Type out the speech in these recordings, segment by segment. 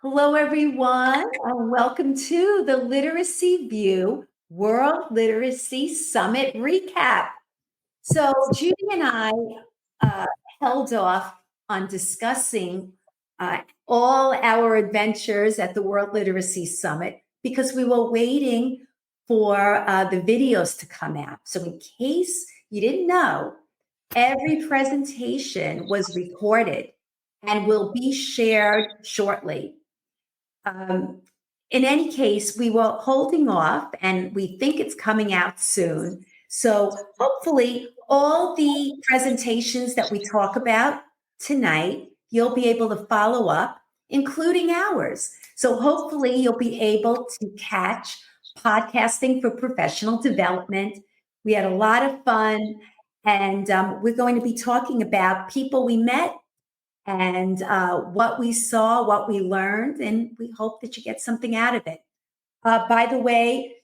Hello, everyone, and welcome to the Literacy View World Literacy Summit Recap. So, Judy and I uh, held off on discussing all our adventures at the World Literacy Summit because we were waiting for the videos to come out. So, in case you didn't know, every presentation was recorded and will be shared shortly. In any case, we were holding off and we think it's coming out soon. So hopefully, all the presentations that we talk about tonight, you'll be able to follow up, including ours. So hopefully, you'll be able to catch podcasting for professional development. We had a lot of fun, and we're going to be talking about people we met and what we saw, what we learned, and we hope that you get something out of it. By the way,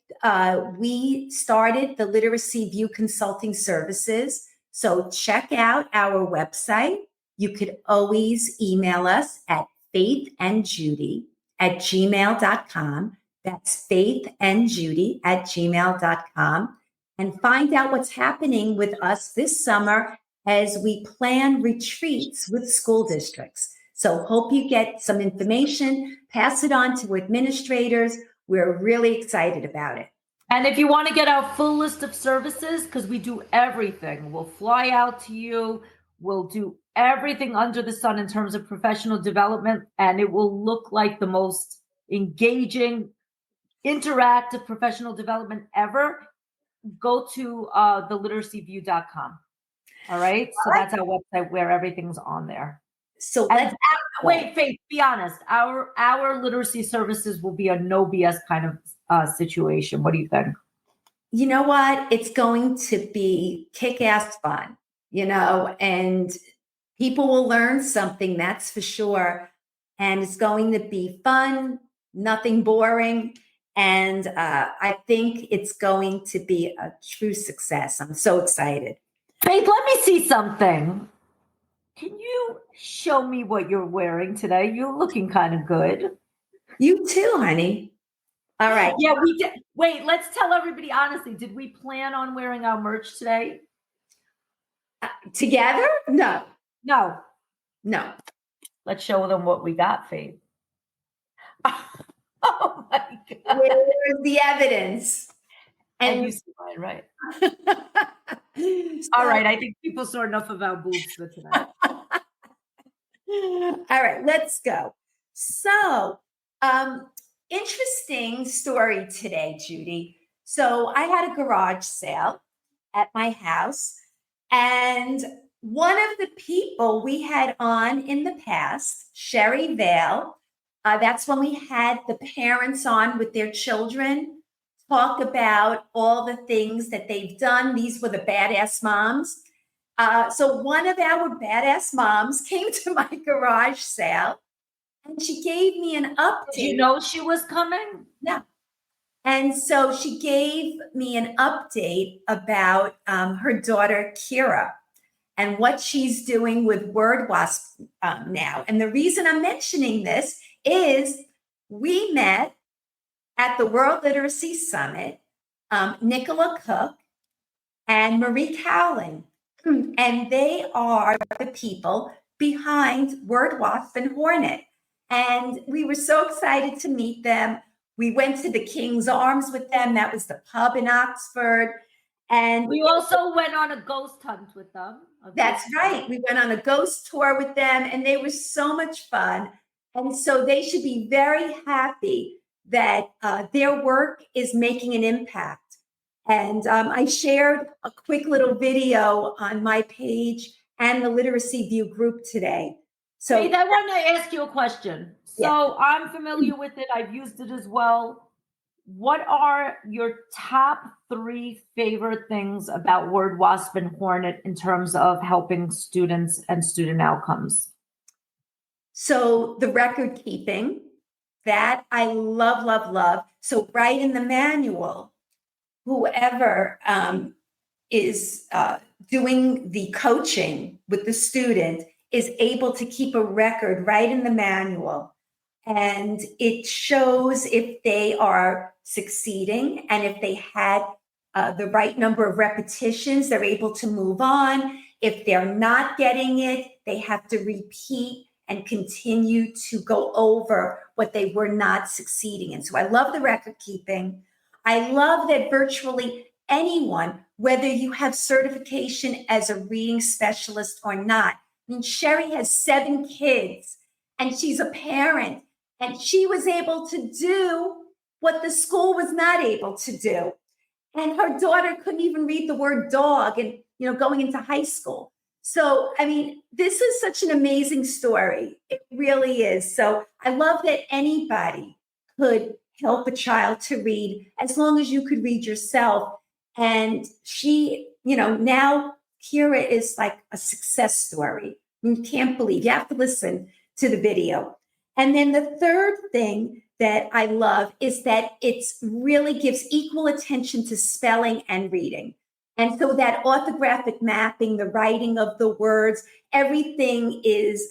we started the Literacy View Consulting Services. So check out our website. You could always email us at FaithandJudy@gmail.com. That's FaithandJudy@gmail.com. And find out what's happening with us this summer as we plan retreats with school districts. So hope you get some information, pass it on to administrators. We're really excited about it. And if you want to get our full list of services, because we do everything, we'll fly out to you, we'll do everything under the sun in terms of professional development, and it will look like the most engaging, interactive professional development ever. Go to theliteracyview.com. All right. So that's our website where everything's on there. So wait, Faith, be honest. Our literacy services will be a no BS kind of situation. What do you think? You know what? It's going to be kick-ass fun, and people will learn something, that's for sure. And it's going to be fun, nothing boring. And I think it's going to be a true success. I'm so excited. Faith, let me see something. Can you show me what you're wearing today? You're looking kind of good. You too, honey. All right. Yeah, we did. Wait, let's tell everybody honestly. Did we plan on wearing our merch today? Together? No. Let's show them what we got, Faith. Oh my God. Where's the evidence? And you see mine, right? All right. I think people saw enough of our boobs for tonight. All right, let's go. So, interesting story today, Judy. So I had a garage sale at my house, and one of the people we had on in the past, Sherry Vale, that's when we had the parents on with their children, talk about all the things that they've done. These were the badass moms. So one of our badass moms came to my garage sale and she gave me an update. Did you know she was coming? No. And so she gave me an update about her daughter, Kira, and what she's doing with WordWasp now. And the reason I'm mentioning this is we met at the World Literacy Summit, Nicola Cook and Marie Cowling. And they are the people behind WordWasp and Hornet. And we were so excited to meet them. We went to the King's Arms with them. That was the pub in Oxford. And we also went on a ghost hunt with them. That's right. We went on a ghost tour with them, and they were so much fun. And so they should be very happy that their work is making an impact. And I shared a quick little video on my page and the Literacy View group today. So Faith, I want to ask you a question. So I'm familiar with it. I've used it as well. What are your top 3 favorite things about WordWasp and Hornet in terms of helping students and student outcomes? So the record keeping, that I love, love, love. So right in the manual, whoever is doing the coaching with the student is able to keep a record right in the manual. and it shows if they are succeeding, and if they had the right number of repetitions, they're able to move on. If they're not getting it, they have to repeat and continue to go over what they were not succeeding in. So I love the record keeping. I love that virtually anyone, whether you have certification as a reading specialist or not. I mean, Sherry has 7 kids and she's a parent, and she was able to do what the school was not able to do. And her daughter couldn't even read the word dog, and going into high school. So, I mean, this is such an amazing story. It really is. So I love that anybody could help a child to read as long as you could read yourself. And she, now Kira is like a success story. You can't believe, you have to listen to the video. And then the third thing that I love is that it really gives equal attention to spelling and reading. And so that orthographic mapping, the writing of the words, everything is,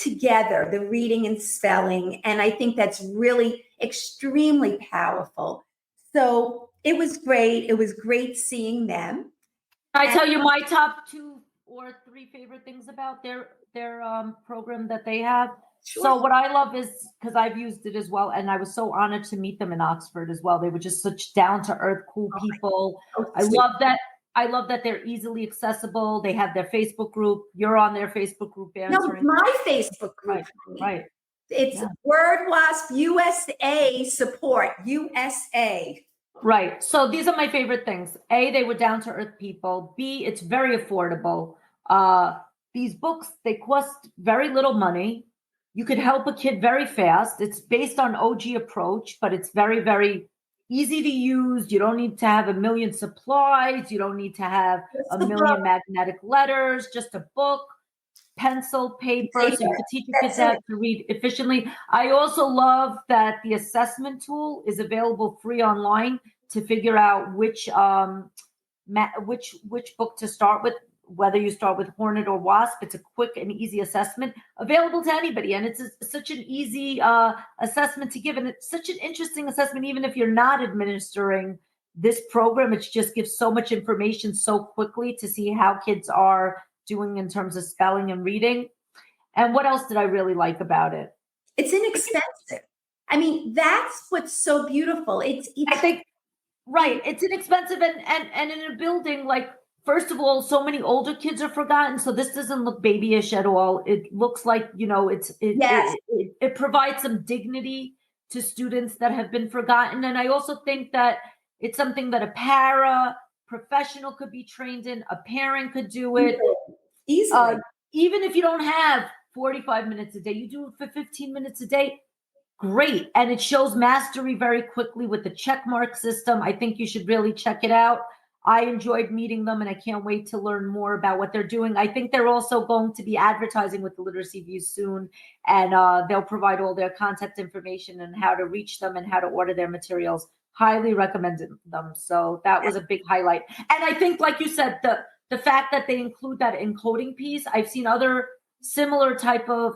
together, the reading and spelling. And I think that's really extremely powerful. So it was great. It was great seeing them. I tell you my top 2 or 3 favorite things about their program that they have. Sure. So what I love is, because I've used it as well, and I was so honored to meet them in Oxford as well. They were just such down to earth, cool people. I love that. I love that they're easily accessible. They have their Facebook group. You're on their Facebook group answering. No, my Facebook group. Right. It's Word Wasp USA support, USA. Right. So these are my favorite things. A, they were down to earth people. B, it's very affordable. These books, they cost very little money. You could help a kid very fast. It's based on OG approach, but it's very, very easy to use. You don't need to have a million supplies. You don't need to have a million magnetic letters, just a book, pencil, paper, so you can teach your kids how to read efficiently. I also love that the assessment tool is available free online to figure out which book to start with, whether you start with Hornet or Wasp. It's a quick and easy assessment available to anybody. And it's such an easy assessment to give. And it's such an interesting assessment, even if you're not administering this program. It just gives so much information so quickly to see how kids are doing in terms of spelling and reading. And what else did I really like about it? It's inexpensive. I mean, that's what's so beautiful. I think, right. It's inexpensive, and in a building, like, first of all, so many older kids are forgotten. So this doesn't look babyish at all. It looks like, it provides some dignity to students that have been forgotten. And I also think that it's something that a professional could be trained in. A parent could do it easily. Even if you don't have 45 minutes a day, you do it for 15 minutes a day. Great. And it shows mastery very quickly with the check mark system. I think you should really check it out. I enjoyed meeting them, and I can't wait to learn more about what they're doing. I think they're also going to be advertising with the Literacy View soon, and they'll provide all their contact information and how to reach them and how to order their materials. Highly recommended them. So that was a big highlight. And I think, like you said, the fact that they include that encoding piece, I've seen other similar type of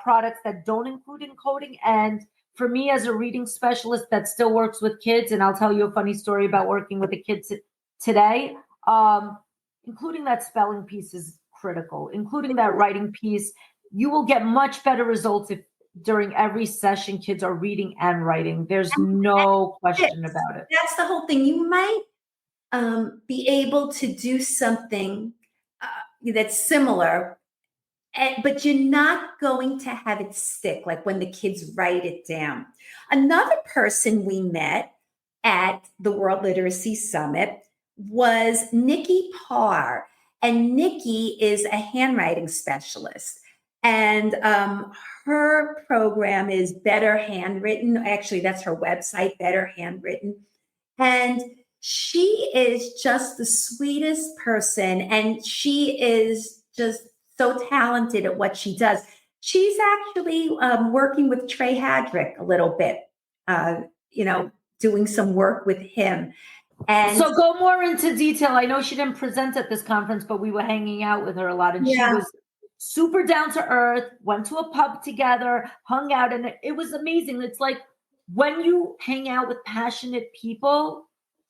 products that don't include encoding. And for me, as a reading specialist that still works with kids, and I'll tell you a funny story about working with the kids today, including that spelling piece is critical. Including that writing piece, you will get much better results if during every session kids are reading and writing. There's no question about it. That's the whole thing. You might be able to do something that's similar, but you're not going to have it stick, like when the kids write it down. Another person we met at the World Literacy Summit was Nikki Parr. And Nikki is a handwriting specialist. And her program is Better Handwritten. Actually, that's her website, Better Handwritten. And she is just the sweetest person. And she is just so talented at what she does. She's actually working with Trey Hadrick a little bit, doing some work with him. And so go more into detail. I know she didn't present at this conference, but we were hanging out with her a lot, and super down to earth, went to a pub together, hung out, and it was amazing. It's like when you hang out with passionate people,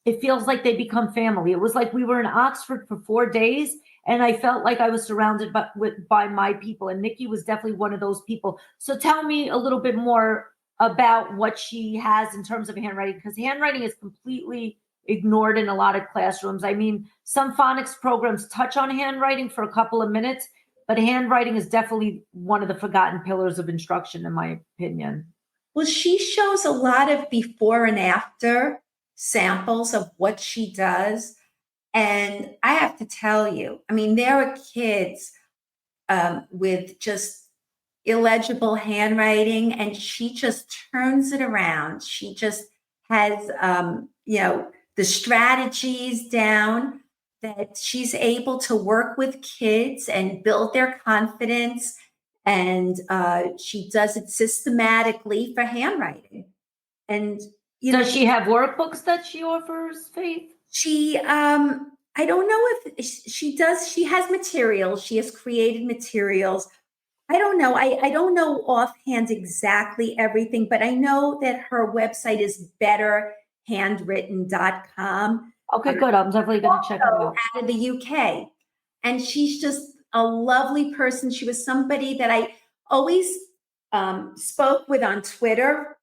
it feels like they become family. It was like we were in Oxford for 4 days, and I felt like I was surrounded by my people. And Nikki was definitely one of those people. So tell me a little bit more about what she has in terms of handwriting, because handwriting is completely ignored in a lot of classrooms. I mean, some phonics programs touch on handwriting for a couple of minutes, but handwriting is definitely one of the forgotten pillars of instruction, in my opinion. Well, she shows a lot of before and after samples of what she does. And I have to tell you, I mean, there are kids with just illegible handwriting, and she just turns it around. She just has, the strategies down that she's able to work with kids and build their confidence. And she does it systematically for handwriting. And, Does she have workbooks that she offers, Faith? she, I don't know if she does. She has materials. She has created materials. I don't know. I don't know offhand exactly everything, but I know that her website is betterhandwritten.com. Okay, good. I'm definitely going to check it out. Out of the UK. And she's just a lovely person. She was somebody that I always spoke with on Twitter.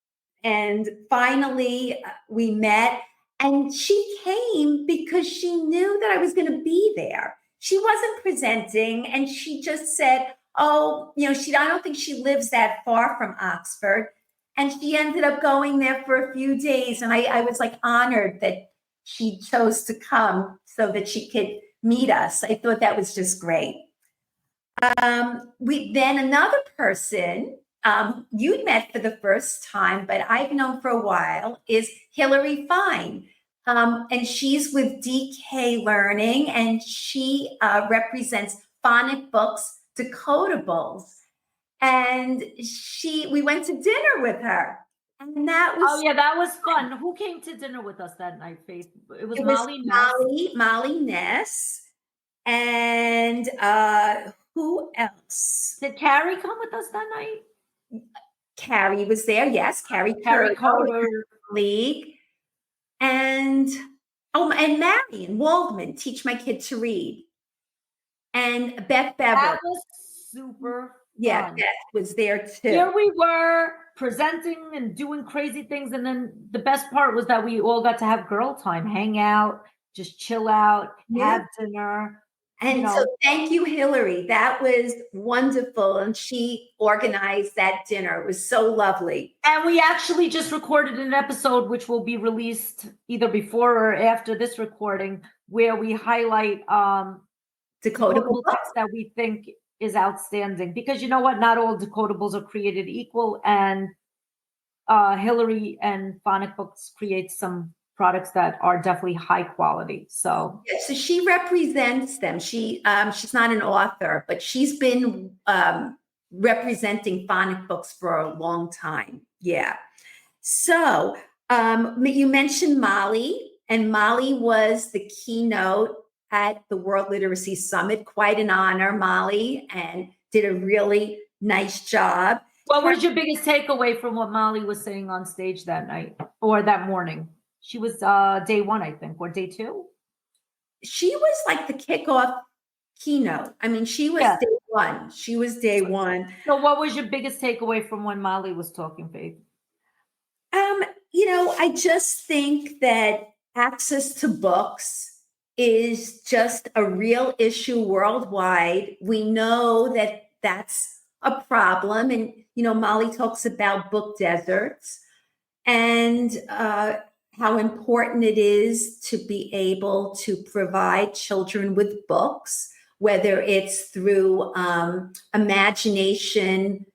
And finally, we met. And she came because she knew that I was going to be there. She wasn't presenting, and she just said, oh, I don't think she lives that far from Oxford. And she ended up going there for a few days. And I was like honored that she chose to come so that she could meet us. I thought that was just great. Then another person you'd met for the first time, but I've known for a while, is Hillary Fine. And she's with DK Learning, and she represents phonic books, decodables. And we went to dinner with her. And that was that was fun. Who came to dinner with us that night, Faith? It was Molly Ness. Molly Ness. And who else? Did Carrie come with us that night? Carrie was there, yes. Carrie Coder League. And Marion Waldman, Teach My Kid to Read. And Beth Bever. That was super fun. Yeah, Beth was there too. Here we were presenting and doing crazy things. And then the best part was that we all got to have girl time, hang out, just chill out, have dinner. And so thank you, Hillary. That was wonderful. And she organized that dinner. It was so lovely. And we actually just recorded an episode, which will be released either before or after this recording, where we highlight decodable text that we think is outstanding. Because you know what? Not all decodables are created equal. And Hillary and Phonic Books create some products that are definitely high quality. So she represents them. She's not an author, but she's been representing phonic books for a long time. Yeah. So you mentioned Molly, and Molly was the keynote at the World Literacy Summit. Quite an honor, Molly, and did a really nice job. What was your biggest takeaway from what Molly was saying on stage that night or that morning? She was day one, I think, or day two. She was like the kickoff keynote. I mean, she was day one. She was day one. So what was your biggest takeaway from when Molly was talking, Faith? I just think that access to books is just a real issue worldwide. We know that that's a problem. And, Molly talks about book deserts and how important it is to be able to provide children with books, whether it's through imagination,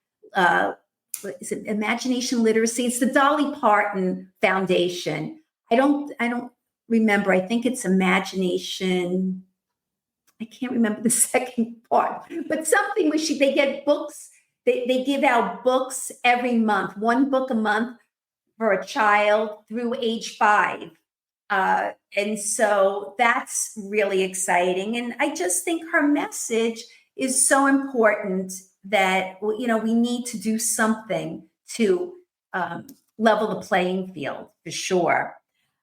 imagination literacy. It's the Dolly Parton Foundation. I don't remember. I think it's imagination. I can't remember the second part, but something where they get books. They give out books every month, one book a month for a child through age 5. And so that's really exciting. And I just think her message is so important that, we need to do something to level the playing field for sure.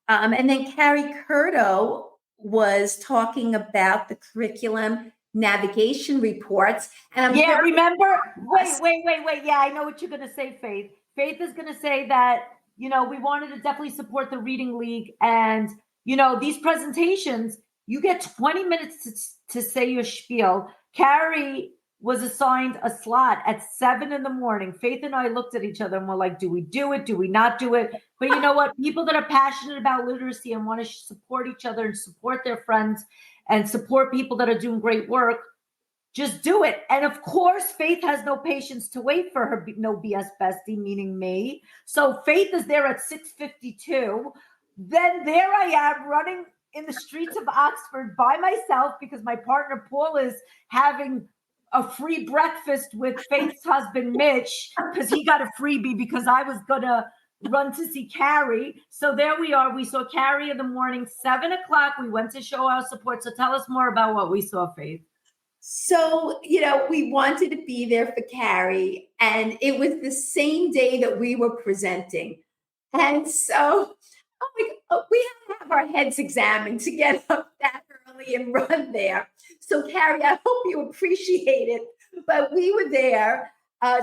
And then Carrie Curto was talking about the curriculum navigation reports. And remember? Wait. Yeah, I know what you're going to say, Faith. Faith is going to say that, we wanted to definitely support the Reading League. And, these presentations, you get 20 minutes to say your spiel. Carrie was assigned a slot at 7 a.m. Faith and I looked at each other and we're like, do we do it? Do we not do it? But you know what? People that are passionate about literacy and want to support each other and support their friends and support people that are doing great work, just do it. And of course, Faith has no patience to wait for her no BS bestie, meaning me. So Faith is there at 6:52. Then there I am running in the streets of Oxford by myself because my partner Paul is having a free breakfast with Faith's husband Mitch because he got a freebie because I was gonna run to see Carrie. So there we are. We saw Carrie in the morning, 7 o'clock. We went to show our support. So tell us more about what we saw, Faith. So, we wanted to be there for Carrie, and it was the same day that we were presenting. And so we had to have our heads examined to get up that early and run there. So, Carrie, I hope you appreciate it, but we were there.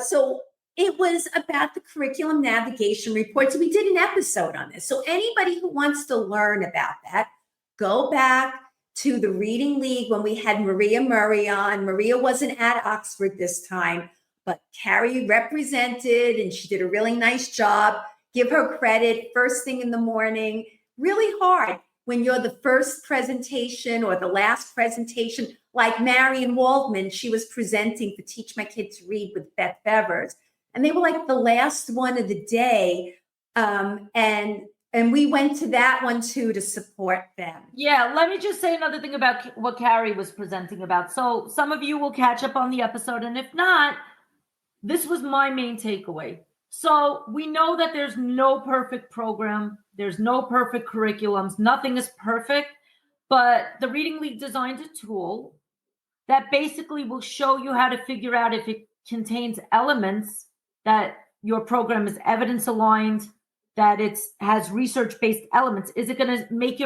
So it was about the curriculum navigation reports. We did an episode on this. So anybody who wants to learn about that, go back to the Reading League when we had Maria Murray on. Maria wasn't at Oxford this time, but Carrie represented and she did a really nice job. Give her credit, first thing in the morning. Really hard when you're the first presentation or the last presentation, like Marion Waldman, she was presenting for Teach My Kids to Read with Beth Bevers. And they were like the last one of the day. And we went to that one too to support them. Yeah, let me just say another thing about what Carrie was presenting about. So some of you will catch up on the episode, and if not, this was my main takeaway. So we know that there's no perfect program, there's no perfect curriculums, nothing is perfect, but the Reading League designed a tool that basically will show you how to figure out if it contains elements that your program is evidence aligned, that it has research-based elements. Is it going to make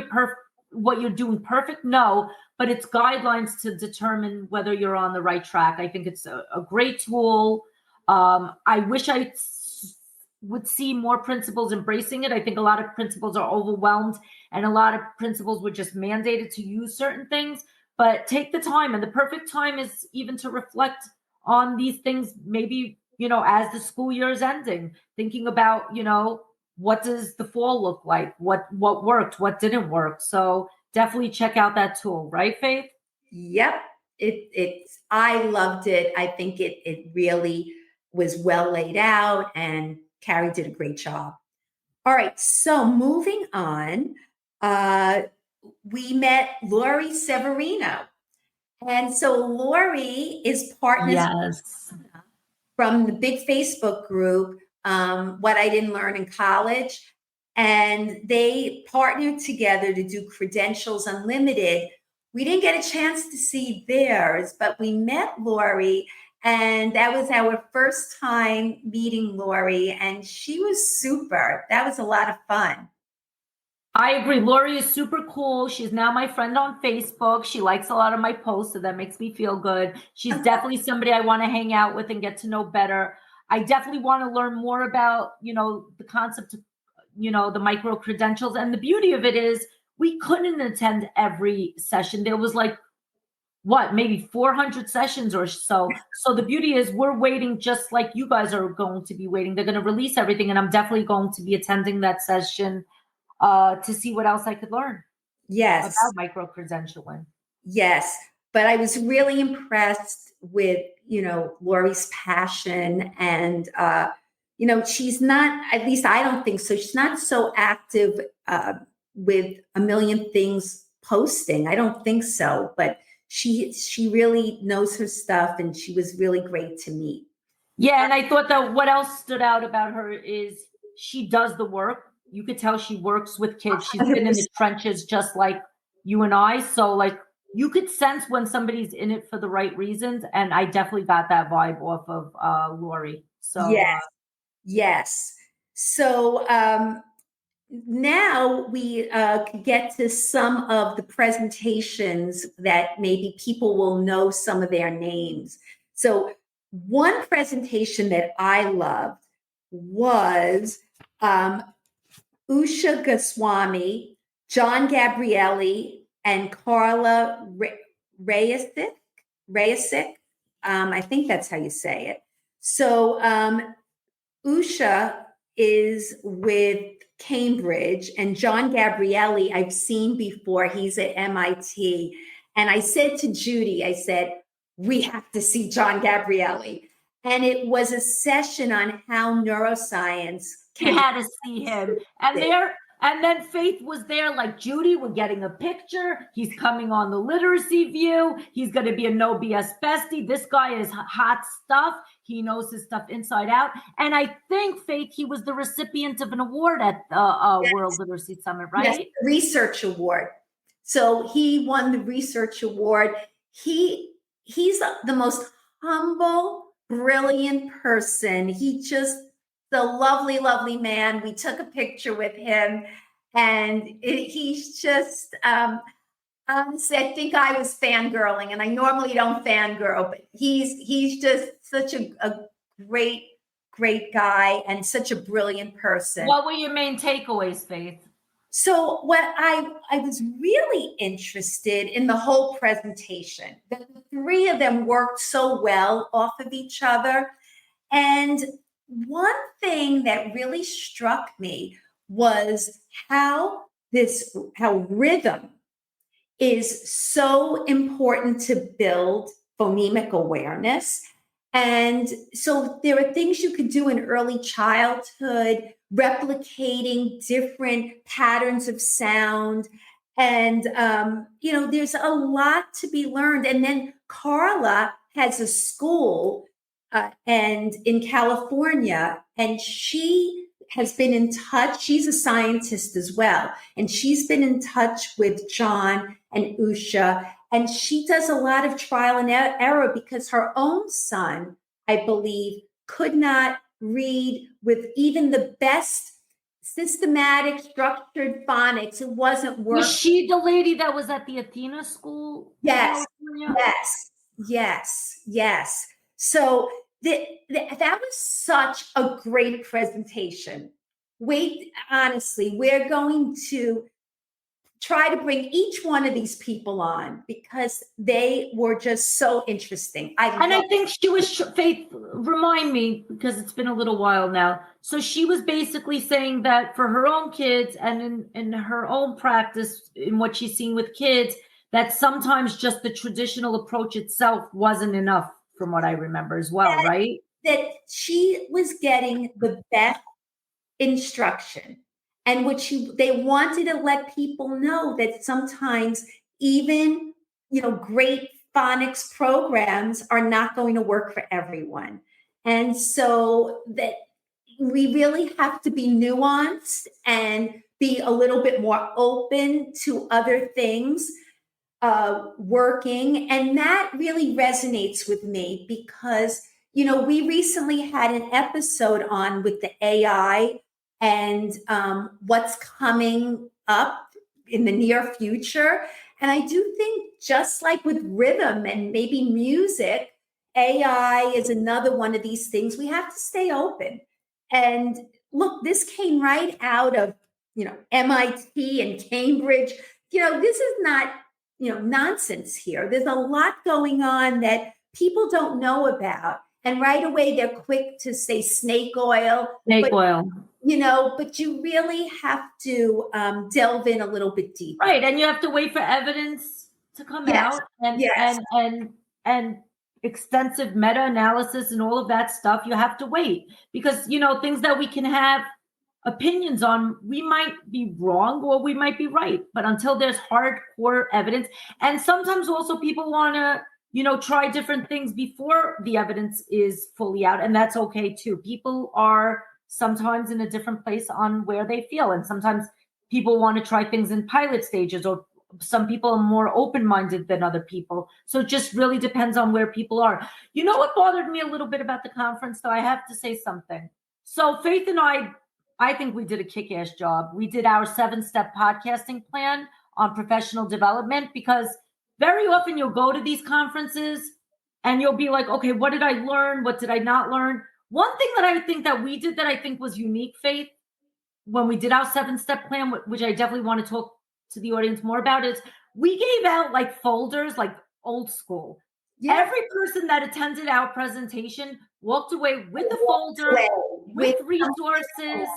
what you're doing perfect? No, but it's guidelines to determine whether you're on the right track. I think it's a great tool. I wish I would see more principals embracing it. I think a lot of principals are overwhelmed and a lot of principals were just mandated to use certain things, but take the time. And the perfect time is even to reflect on these things, maybe, as the school year is ending, thinking about, what does the fall look like? What worked? What didn't work? So definitely check out that tool, right, Faith? Yep. I loved it. I think it really was well laid out, and Carrie did a great job. All right. So moving on, we met Lori Severino. And so Lori is partners from the big Facebook group, What I Didn't Learn in College. And they partnered together to do Credentials Unlimited. We didn't get a chance to see theirs, but we met Lori, and that was our first time meeting Lori, and she was super. That was a lot of fun. I agree. Lori is super cool. She's now my friend on Facebook. She likes a lot of my posts, so that makes me feel good. She's definitely somebody I want to hang out with and get to know better. I definitely want to learn more about, the concept of, the micro credentials. And the beauty of it is we couldn't attend every session. There was maybe 400 sessions or so. So the beauty is we're waiting just like you guys are going to be waiting. They're going to release everything. And I'm definitely going to be attending that session to see what else I could learn. Yes. About micro-credentialing. Yes. But I was really impressed with, Lori's passion and, she's not, at least I don't think so. She's not so active with a million things posting. I don't think so, but she really knows her stuff, and she was really great to meet. Yeah. And I thought that what else stood out about her is she does the work. You could tell she works with kids. She's been in the trenches just like you and I. So you could sense when somebody's in it for the right reasons, and I definitely got that vibe off of Lori. So Yes, yes. So now we could get to some of the presentations that maybe people will know some of their names. So one presentation that I loved was Usha Goswami, John Gabrielli, and Carla Reyesic. Reyesic. I think that's how you say it. So Usha is with Cambridge, and John Gabrielli I've seen before. He's at MIT. And I said to Judy, I said, we have to see John Gabrielli. And it was a session on how neuroscience you had to see him. And then Faith was there, like, Judy, we're getting a picture. He's coming on the Literacy View. He's going to be a no BS bestie. This guy is hot stuff. He knows his stuff inside out. And I think, Faith, he was the recipient of an award at the Yes. World Literacy Summit, right? Yes, the research award. So he won the research award. He's the most humble, brilliant person. The lovely, lovely man. We took a picture with him, and he's just, honestly, I think I was fangirling, and I normally don't fangirl, but he's just such a great, great guy and such a brilliant person. What were your main takeaways, Faith? So what I was really interested in the whole presentation. The three of them worked so well off of each other. And one thing that really struck me was how rhythm is so important to build phonemic awareness. And so there are things you could do in early childhood, replicating different patterns of sound. And, there's a lot to be learned. And then Carla has a school and in California, and she has been in touch. She's a scientist as well. And she's been in touch with John and Usha. And she does a lot of trial and error because her own son, I believe, could not read with even the best systematic, structured phonics. It wasn't working. Was she the lady that was at the Athena school? Yes, yes. So that was such a great presentation. Honestly, we're going to try to bring each one of these people on because they were just so interesting. I think she was, Faith, remind me, because it's been a little while now. So she was basically saying that for her own kids and in her own practice, in what she's seeing with kids, that sometimes just the traditional approach itself wasn't enough, from what I remember as well, right? That she was getting the best instruction. And they wanted to let people know that sometimes even, great phonics programs are not going to work for everyone. And so that we really have to be nuanced and be a little bit more open to other things working. And that really resonates with me because, we recently had an episode on with the AI and what's coming up in the near future. And I do think just like with rhythm and maybe music, AI is another one of these things. We have to stay open. And look, this came right out of, MIT and Cambridge. This is not, nonsense here. There's a lot going on that people don't know about. And right away, they're quick to say snake oil. But you really have to delve in a little bit deeper. Right. And you have to wait for evidence to come out and extensive meta-analysis and all of that stuff. You have to wait because, things that we can have opinions on, we might be wrong or we might be right. But until there's hardcore evidence, and sometimes also people want to, try different things before the evidence is fully out. And that's okay too. People are sometimes in a different place on where they feel. And sometimes people want to try things in pilot stages or Some people are more open-minded than other people. So it just really depends on where people are. You know what bothered me a little bit about the conference, though? I have to say something. So Faith and I think we did a kick-ass job. We did our 7-step podcasting plan on professional development, because very often you'll go to these conferences and you'll be like, okay, what did I learn? What did I not learn? One thing that I think that we did that I think was unique, Faith, when we did our 7-step plan, which I definitely want to talk to the audience more about, is we gave out like folders, like old school. Yes. Every person that attended our presentation walked away with a folder, with resources.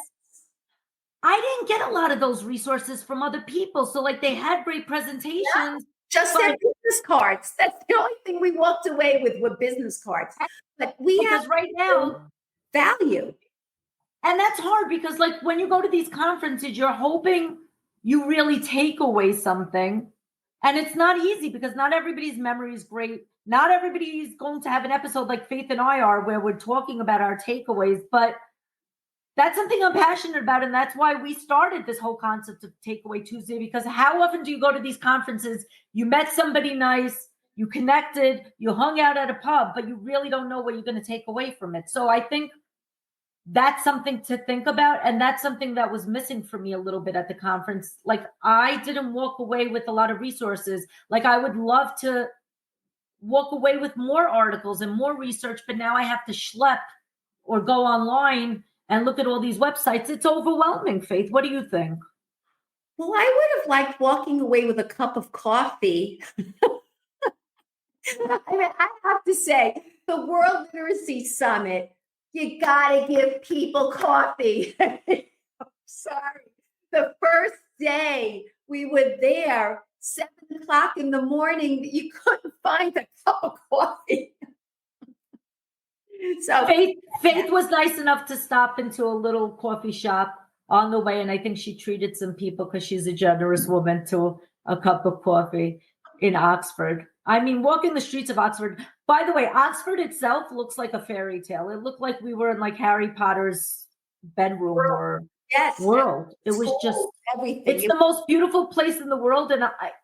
I didn't get a lot of those resources from other people. So like they had great presentations. Yeah, just their business cards. That's the only thing we walked away with were business cards. But we have right now value. And that's hard, because like when you go to these conferences, you're hoping you really take away something. And it's not easy, because not everybody's memory is great. Not everybody's going to have an episode like Faith and I are, where we're talking about our takeaways. But that's something I'm passionate about. And that's why we started this whole concept of Takeaway Tuesday, because how often do you go to these conferences? You met somebody nice, you connected, you hung out at a pub, but you really don't know what you're going to take away from it. So I think that's something to think about. And that's something that was missing for me a little bit at the conference. Like I didn't walk away with a lot of resources. Like I would love to walk away with more articles and more research, but now I have to schlep or go online and look at all these websites. It's overwhelming, Faith. What do you think? Well, I would have liked walking away with a cup of coffee. I mean, I have to say, the World Literacy Summit, you got to give people coffee. I'm sorry. The first day we were there, 7:00 in the morning, you couldn't find a cup of coffee. So Faith was nice enough to stop into a little coffee shop on the way. And I think she treated some people, because she's a generous woman, to a cup of coffee in Oxford. I mean, walking the streets of Oxford. By the way, Oxford itself looks like a fairy tale. It looked like we were in like Harry Potter's bedroom or world. It was just everything. It's the most beautiful place in the world.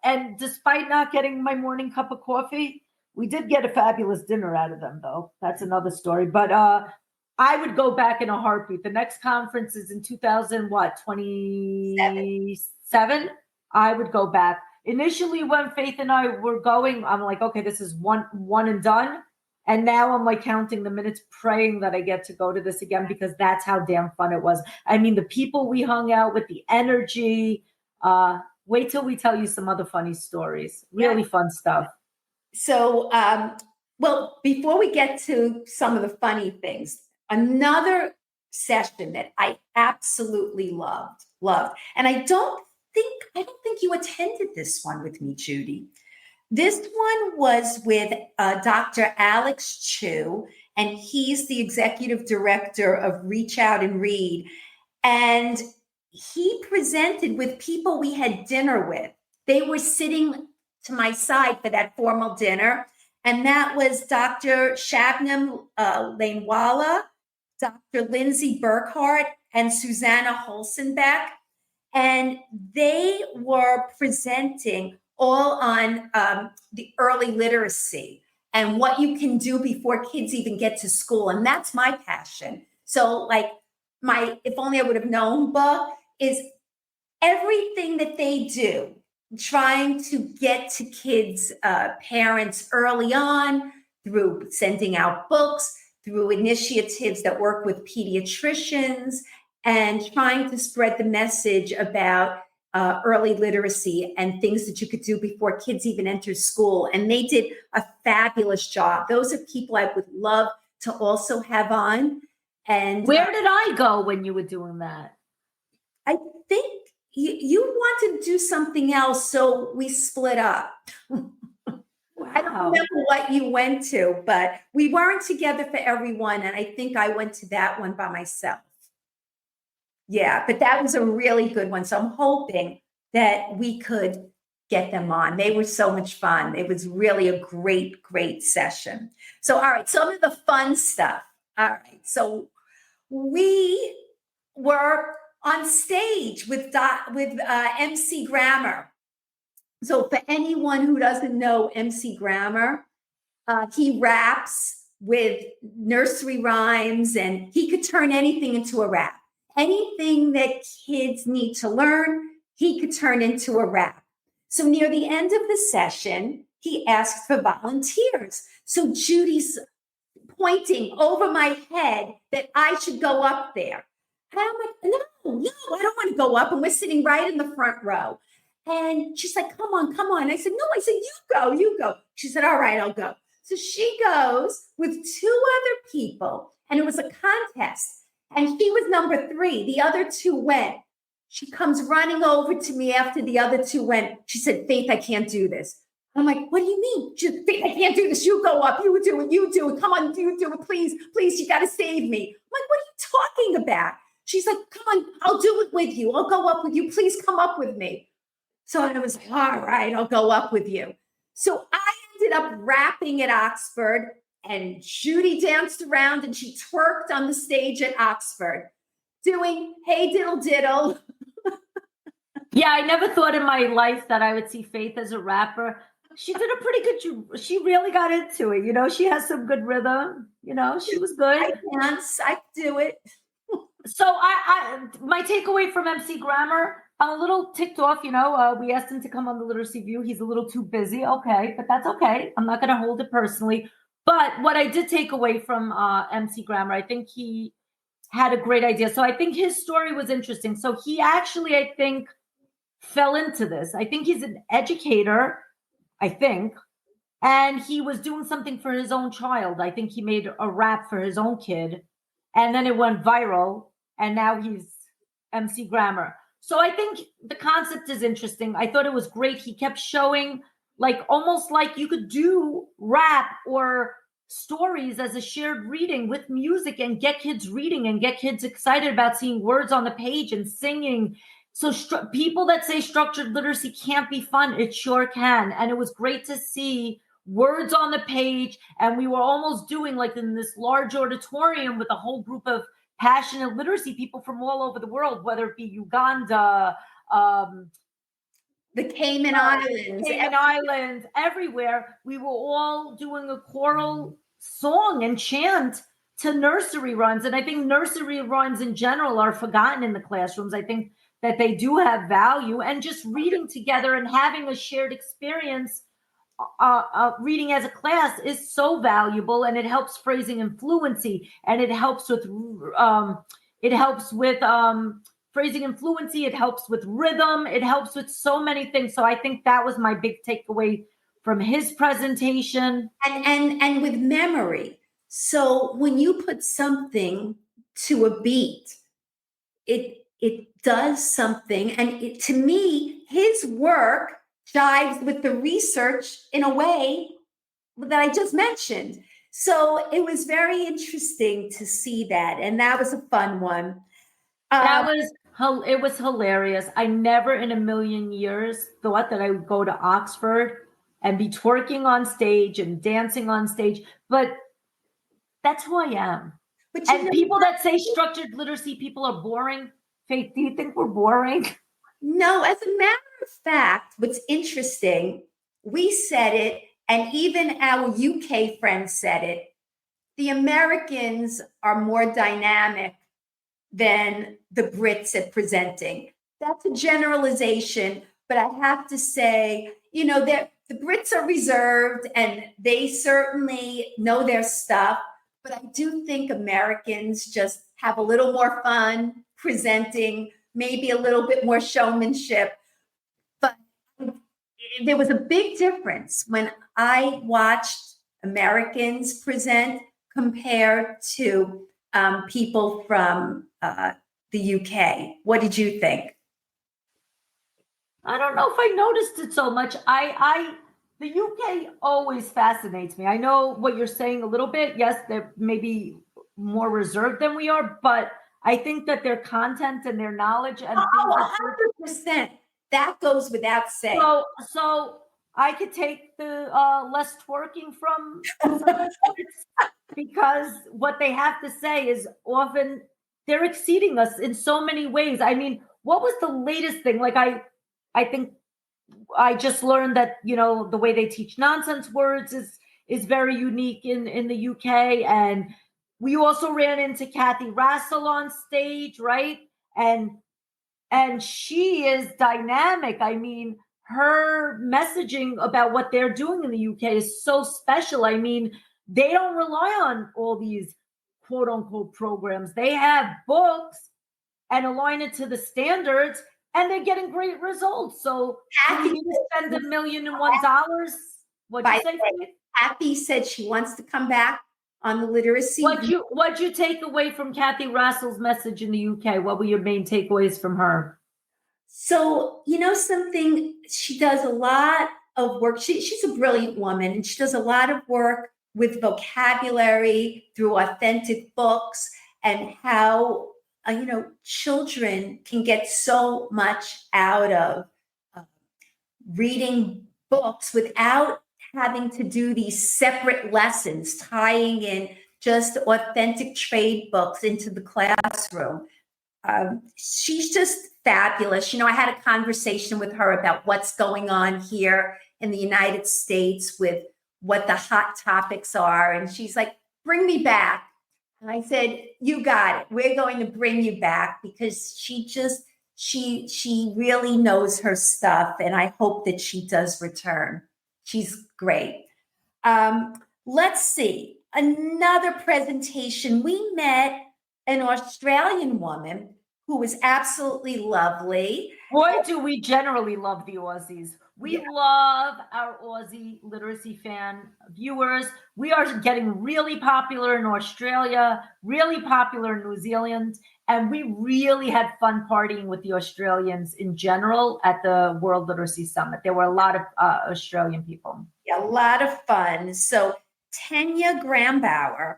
And despite not getting my morning cup of coffee, we did get a fabulous dinner out of them, though. That's another story. But I would go back in a heartbeat. The next conference is in 2027. I would go back. Initially, when Faith and I were going, I'm like, okay, this is one and done. And now I'm like counting the minutes, praying that I get to go to this again, because that's how damn fun it was. I mean, the people we hung out with, the energy. Wait till we tell you some other funny stories. Really fun stuff. So, well, before we get to some of the funny things, another session that I absolutely loved. And I don't think you attended this one with me, Judy. This one was with Dr. Alex Chu, and he's the executive director of Reach Out and Read. And he presented with people we had dinner with. They were sitting to my side for that formal dinner. And that was Dr. Shabnam Lanewala, Dr. Lindsay Burkhart, and Susanna Holzenbeck. And they were presenting all on the early literacy and what you can do before kids even get to school. And that's my passion. So like my If Only I Would Have Known book is everything that they do, trying to get to kids' parents early on, through sending out books, through initiatives that work with pediatricians, and trying to spread the message about early literacy and things that you could do before kids even enter school. And they did a fabulous job. Those are people I would love to also have on. And where did I go when you were doing that? I think you wanted to do something else, so we split up. Wow. I don't remember what you went to, but we weren't together for everyone. And I think I went to that one by myself. Yeah, but that was a really good one. So I'm hoping that we could get them on. They were so much fun. It was really a great, great session. So, all right, some of the fun stuff. All right, so we were on stage with MC Grammer. So for anyone who doesn't know MC Grammar, he raps with nursery rhymes, and he could turn anything into a rap. Anything that kids need to learn, he could turn into a rap. So near the end of the session, he asked for volunteers. So Judy's pointing over my head that I should go up there. And I'm like, no, I don't want to go up. And we're sitting right in the front row. And she's like, come on, come on. I said, no, I said, you go. She said, all right, I'll go. So she goes with two other people, and it was a contest. And she was number 3. The other 2 went. She comes running over to me after the other 2 went. She said, Faith, I can't do this. I'm like, what do you mean? Faith, I can't do this. You go up. You do it. Come on, you do it. Please, you got to save me. I'm like, what are you talking about? She's like, come on, I'll do it with you. I'll go up with you. Please come up with me. So I was like, all right, I'll go up with you. So I ended up rapping at Oxford, and Judy danced around and she twerked on the stage at Oxford doing Hey Diddle Diddle. Yeah, I never thought in my life that I would see Faith as a rapper. She did a pretty good, she really got into it. You know, she has some good rhythm. You know, she was good. I dance, I do it. So my takeaway from MC Grammar, I'm a little ticked off. You know, we asked him to come on the Literacy View. He's a little too busy. Okay, but that's okay. I'm not going to hold it personally. But what I did take away from MC Grammar, I think he had a great idea. So I think his story was interesting. So he actually, I think, fell into this. I think he's an educator, I think. And he was doing something for his own child. I think he made a rap for his own kid. And then it went viral. And now he's MC Grammar. So I think the concept is interesting. I thought it was great. He kept showing, like, almost like you could do rap or stories as a shared reading with music and get kids reading and get kids excited about seeing words on the page and singing. So people that say structured literacy can't be fun, it sure can. And it was great to see words on the page. And we were almost doing, like, in this large auditorium with a whole group of passionate literacy people from all over the world, whether it be Uganda, the Cayman Islands, everywhere. We were all doing a choral song and chant to nursery rhymes. And I think nursery rhymes in general are forgotten in the classrooms. I think that they do have value, and just reading together and having a shared experience reading as a class is so valuable, and it helps phrasing and fluency, and it helps with phrasing and fluency. It helps with rhythm. It helps with so many things. So I think that was my big takeaway from his presentation. And with memory. So when you put something to a beat, it does something. And to me, his work jives with the research in a way that I just mentioned. So it was very interesting to see that. And that was a fun one. It was hilarious. I never in a million years thought that I would go to Oxford and be twerking on stage and dancing on stage. But that's who I am. And people that say structured literacy people are boring, Faith, do you think we're boring? No, as a matter of fact, what's interesting, we said it, and even our UK friends said it, the Americans are more dynamic than the Brits at presenting. That's a generalization, but I have to say, you know, that the Brits are reserved and they certainly know their stuff, but I do think Americans just have a little more fun presenting, maybe a little bit more showmanship. But there was a big difference when I watched Americans present compared to people from the UK. What did you think? I don't know if I noticed it so much. The UK always fascinates me. I know what you're saying a little bit. Yes, they're maybe more reserved than we are, but I think that their content and their knowledge and 100%. That goes without saying. So I could take the less twerking from because what they have to say is often they're exceeding us in so many ways. I mean, what was the latest thing? Like I think I just learned that, the way they teach nonsense words is very unique in the UK. And we also ran into Kathy Rassel on stage, right? And she is dynamic. I mean, her messaging about what they're doing in the UK is so special. I mean, they don't rely on all these quote unquote programs. They have books and align it to the standards, and they're getting great results. So do we need to spend $1,000,001? What'd you say? Kathy said she wants to come back on the literacy. What'd you take away from Kathy Rassel's message in the UK? What were your main takeaways from her? So, something, she does a lot of work. She's a brilliant woman, and she does a lot of work with vocabulary through authentic books, and how, children can get so much out of reading books without having to do these separate lessons, tying in just authentic trade books into the classroom. She's just fabulous. I had a conversation with her about what's going on here in the United States with what the hot topics are. And she's like, bring me back. And I said, you got it. We're going to bring you back, because she really knows her stuff. And I hope that she does return. She's great. Let's see. Another presentation. We met an Australian woman who was absolutely lovely. Boy, do we generally love the Aussies. We love our Aussie literacy fan viewers. We are getting really popular in Australia, really popular in New Zealand, and we really had fun partying with the Australians in general at the World Literacy Summit. There were a lot of Australian people. Yeah, a lot of fun. So Tanya Grambauer,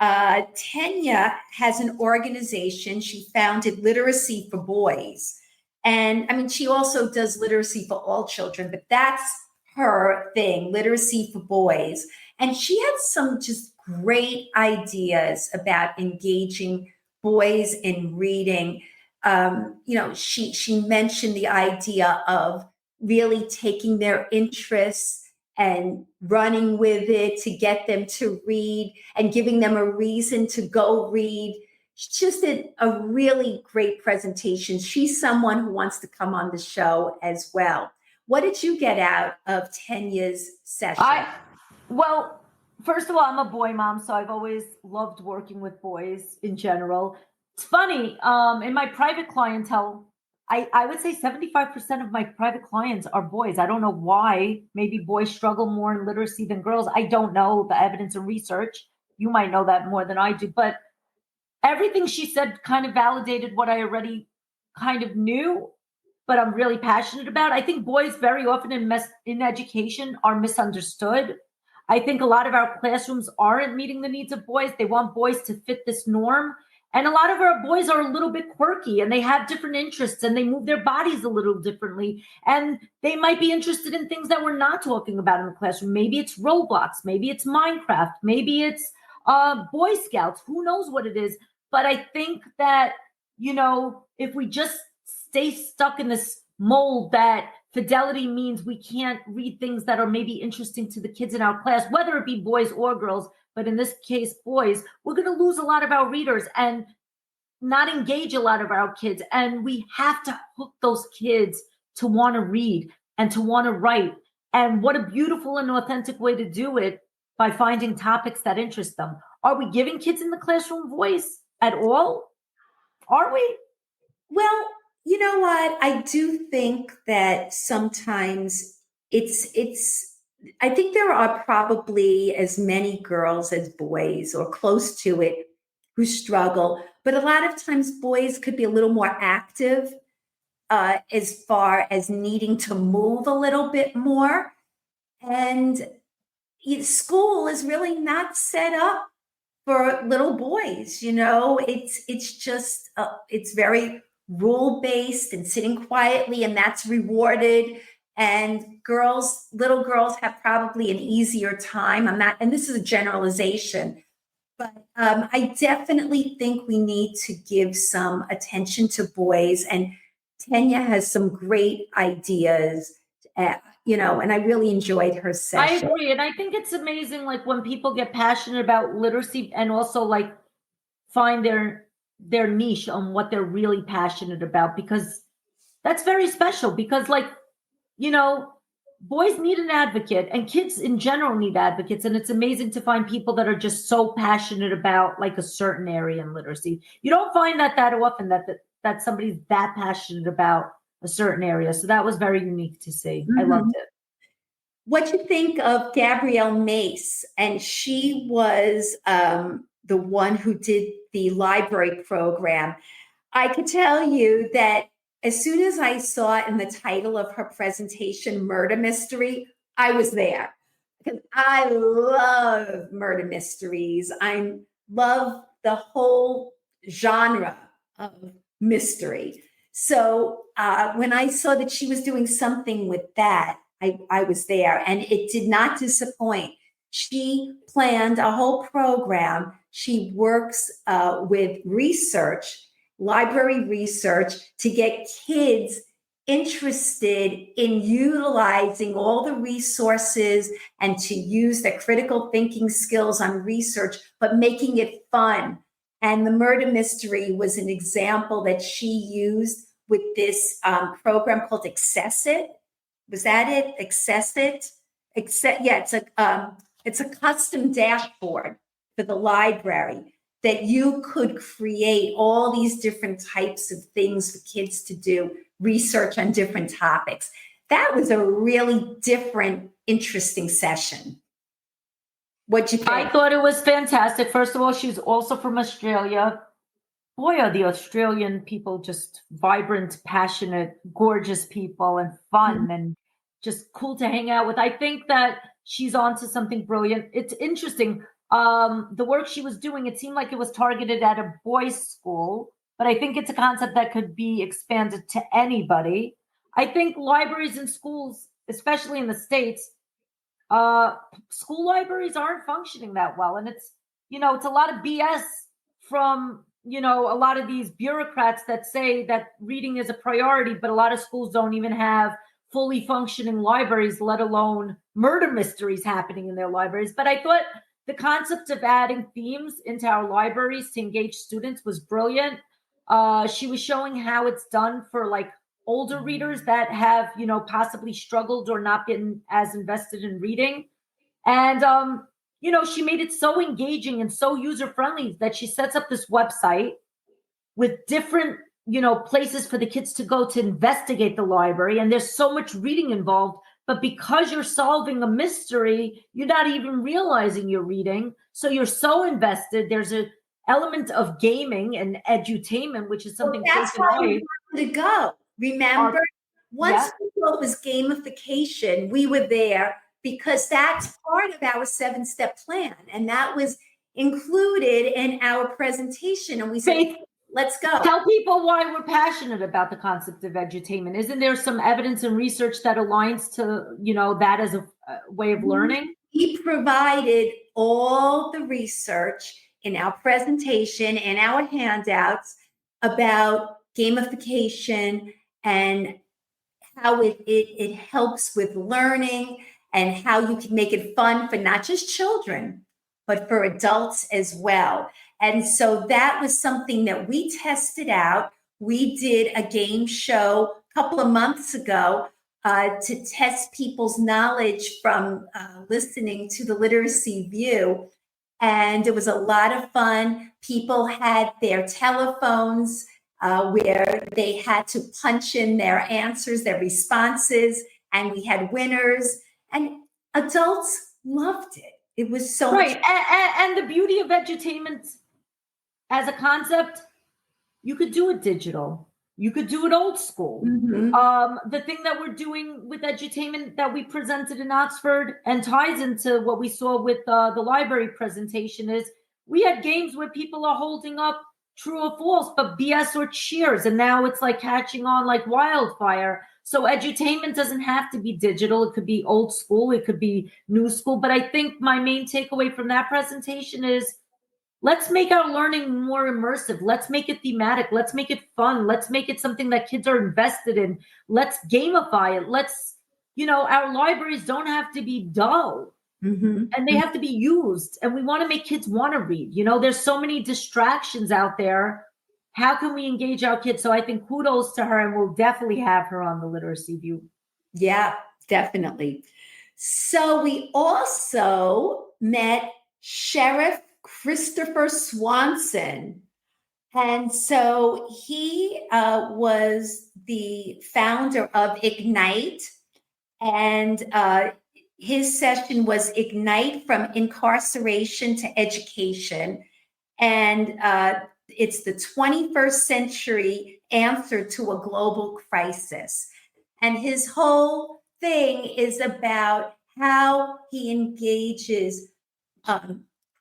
Tanya has an organization. She founded Literacy for Boys. And I mean, she also does literacy for all children, but that's her thing, Literacy for Boys. And she had some just great ideas about engaging boys in reading. She mentioned the idea of really taking their interests and running with it to get them to read and giving them a reason to go read. She just did a really great presentation. She's someone who wants to come on the show as well. What did you get out of Tanya's session? Well, first of all, I'm a boy mom, so I've always loved working with boys in general. It's funny, in my private clientele, I would say 75% of my private clients are boys. I don't know why. Maybe boys struggle more in literacy than girls. I don't know the evidence and research. You might know that more than I do, but everything she said kind of validated what I already kind of knew, but I'm really passionate about. I think boys very often in education are misunderstood. I think a lot of our classrooms aren't meeting the needs of boys. They want boys to fit this norm. And a lot of our boys are a little bit quirky, and they have different interests, and they move their bodies a little differently. And they might be interested in things that we're not talking about in the classroom. Maybe it's Roblox, maybe it's Minecraft, maybe it's Boy Scouts. Who knows what it is? But I think that, if we just stay stuck in this mold that fidelity means we can't read things that are maybe interesting to the kids in our class, whether it be boys or girls, but in this case, boys, we're going to lose a lot of our readers and not engage a lot of our kids. And we have to hook those kids to want to read and to want to write. And what a beautiful and authentic way to do it, by finding topics that interest them. Are we giving kids in the classroom voice at all? Are we? Well, you know what? I do think that sometimes I think there are probably as many girls as boys, or close to it, who struggle. But a lot of times boys could be a little more active as far as needing to move a little bit more. And school is really not set up for little boys. It's just it's very rule based and sitting quietly, and that's rewarded. And little girls have probably an easier time. And this is a generalization, but I definitely think we need to give some attention to boys. And Tanya has some great ideas And I really enjoyed her I session. agree. And I think it's amazing, like when people get passionate about literacy and also like find their niche on what they're really passionate about, because that's very special. Because like, boys need an advocate and kids in general need advocates. And it's amazing to find people that are just so passionate about like a certain area in literacy. You don't find that often, that somebody's that passionate about a certain area. So that was very unique to see. I loved it. What you think of Gabrielle Mace? And she was the one who did the library program. I could tell you that as soon as I saw in the title of her presentation, Murder Mystery, I was there because I love murder mysteries. I love the whole genre of mystery. So when I saw that she was doing something with that, I was there, and it did not disappoint. She planned a whole program. She works with research, library research, to get kids interested in utilizing all the resources and to use their critical thinking skills on research, but making it fun. And the murder mystery was an example that she used with this program called Access It. Was that it? Access It? Yeah, it's a custom dashboard for the library that you could create all these different types of things for kids to do, research on different topics. That was a really different, interesting session. What'd you think? I thought it was fantastic. First of all, she's also from Australia. Boy, are the Australian people just vibrant, passionate, gorgeous people and fun and just cool to hang out with. I think that she's onto something brilliant. It's interesting. The work she was doing, it seemed like it was targeted at a boys' school, but I think it's a concept that could be expanded to anybody. I think libraries and schools, especially in the States, school libraries aren't functioning that well. And it's a lot of BS from a lot of these bureaucrats that say that reading is a priority, but a lot of schools don't even have fully functioning libraries, let alone murder mysteries happening in their libraries. But I thought the concept of adding themes into our libraries to engage students was brilliant. She was showing how it's done for like older readers that have, possibly struggled or not been as invested in reading. And she made it so engaging and so user-friendly that she sets up this website with different, places for the kids to go to investigate the library. And there's so much reading involved. But because you're solving a mystery, you're not even realizing you're reading. So you're so invested. There's an element of gaming and edutainment, which is something that's why we wanted to go. Remember? Once we thought it was gamification, we were there, because that's part of our 7-step plan. And that was included in our presentation. And we said, let's go. Tell people why we're passionate about the concept of edutainment. Isn't there some evidence and research that aligns to, that as a way of learning? We provided all the research in our presentation and our handouts about gamification and how it helps with learning, and how you can make it fun for not just children, but for adults as well. And so that was something that we tested out. We did a game show a couple of months ago to test people's knowledge from listening to the Literacy View. And it was a lot of fun. People had their telephones where they had to punch in their answers, their responses, and we had winners. And adults loved it. It was so right. And the beauty of edutainment as a concept, you could do it digital. You could do it old school. The thing that we're doing with edutainment that we presented in Oxford and ties into what we saw with the library presentation is we had games where people are holding up true or false, but BS or cheers. And now it's like catching on like wildfire. So edutainment doesn't have to be digital. It could be old school. It could be new school. But I think my main takeaway from that presentation is let's make our learning more immersive. Let's make it thematic. Let's make it fun. Let's make it something that kids are invested in. Let's gamify it. Let's our libraries don't have to be dull. Mhm. And they have to be used. And we want to make kids want to read. There's so many distractions out there. How can we engage our kids? So I think kudos to her, and we'll definitely have her on the Literacy View. Yeah, definitely. So we also met Sheriff Christopher Swanson. And so he was the founder of Ignite, and his session was Ignite from Incarceration to Education. And it's the 21st century answer to a global crisis. And his whole thing is about how he engages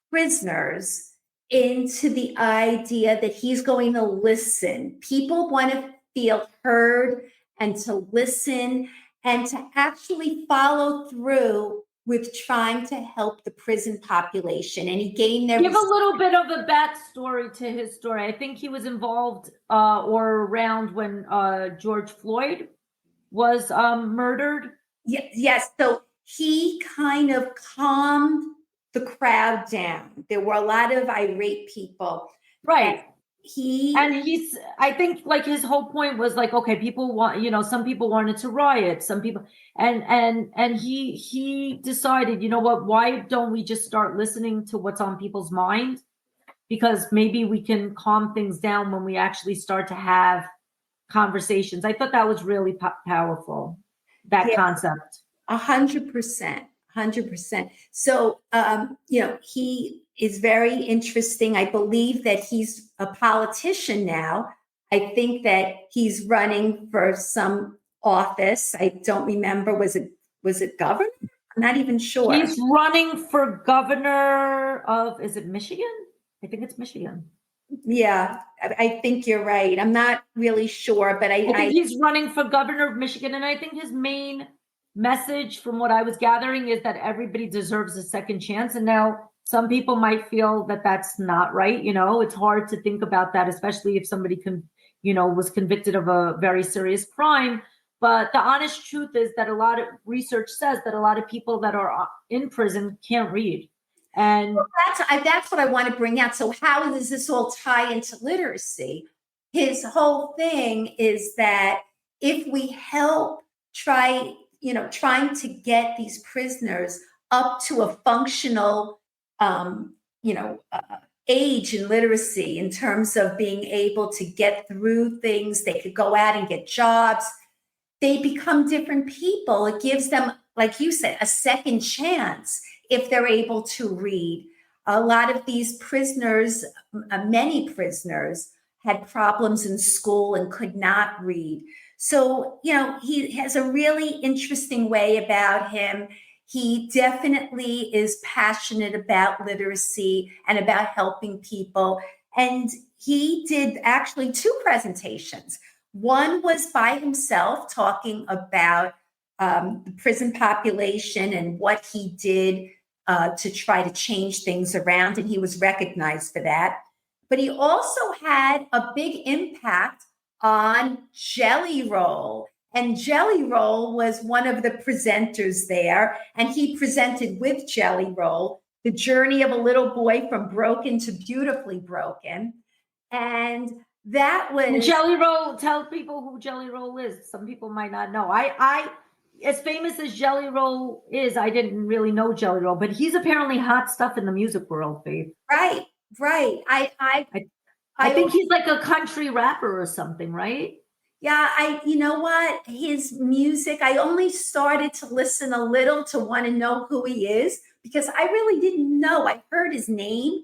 prisoners into the idea that he's going to listen. People want to feel heard and to listen and to actually follow through with trying to help the prison population. And he gained their Give a little bit of a backstory to his story. I think he was involved or around when George Floyd was murdered. Yes. So he kind of calmed the crowd down. There were a lot of irate people. Right. He's I think like his whole point was like, okay, people want, some people wanted to riot, some people, and he decided, what, why don't we just start listening to what's on people's mind? Because maybe we can calm things down when we actually start to have conversations. I thought that was really powerful, that concept. 100%. 100%. So, he is very interesting. I believe that he's a politician now. I think that he's running for some office. I don't remember. Was it governor? I'm not even sure. He's running for governor of, is it Michigan? I think it's Michigan. Yeah, I think you're right. I'm not really sure, but I think he's running for governor of Michigan. And I think his main message, from what I was gathering, is that everybody deserves a second chance. And now some people might feel that that's not right. It's hard to think about that, especially if somebody was convicted of a very serious crime. But the honest truth is that a lot of research says that a lot of people that are in prison can't read. And that's what I want to bring out. So how does this all tie into literacy? His whole thing is that if we help trying to get these prisoners up to a functional, age in literacy, in terms of being able to get through things, they could go out and get jobs. They become different people. It gives them, like you said, a second chance if they're able to read. A lot of these prisoners, many prisoners, had problems in school and could not read. So, he has a really interesting way about him. He definitely is passionate about literacy and about helping people. And he did actually 2 presentations. One was by himself, talking about the prison population and what he did to try to change things around, and he was recognized for that. But he also had a big impact on Jelly Roll. And Jelly Roll was one of the presenters there, and he presented with Jelly Roll the journey of a little boy from broken to beautifully broken. And that was Jelly Roll. Tell people who Jelly Roll is. Some people might not know. I as famous as Jelly Roll is, I didn't really know Jelly Roll, but he's apparently hot stuff in the music world, Faith. Right. I think he's like a country rapper or something, right? Yeah, you know what? His music, I only started to listen a little to want to know who he is, because I really didn't know. I heard his name,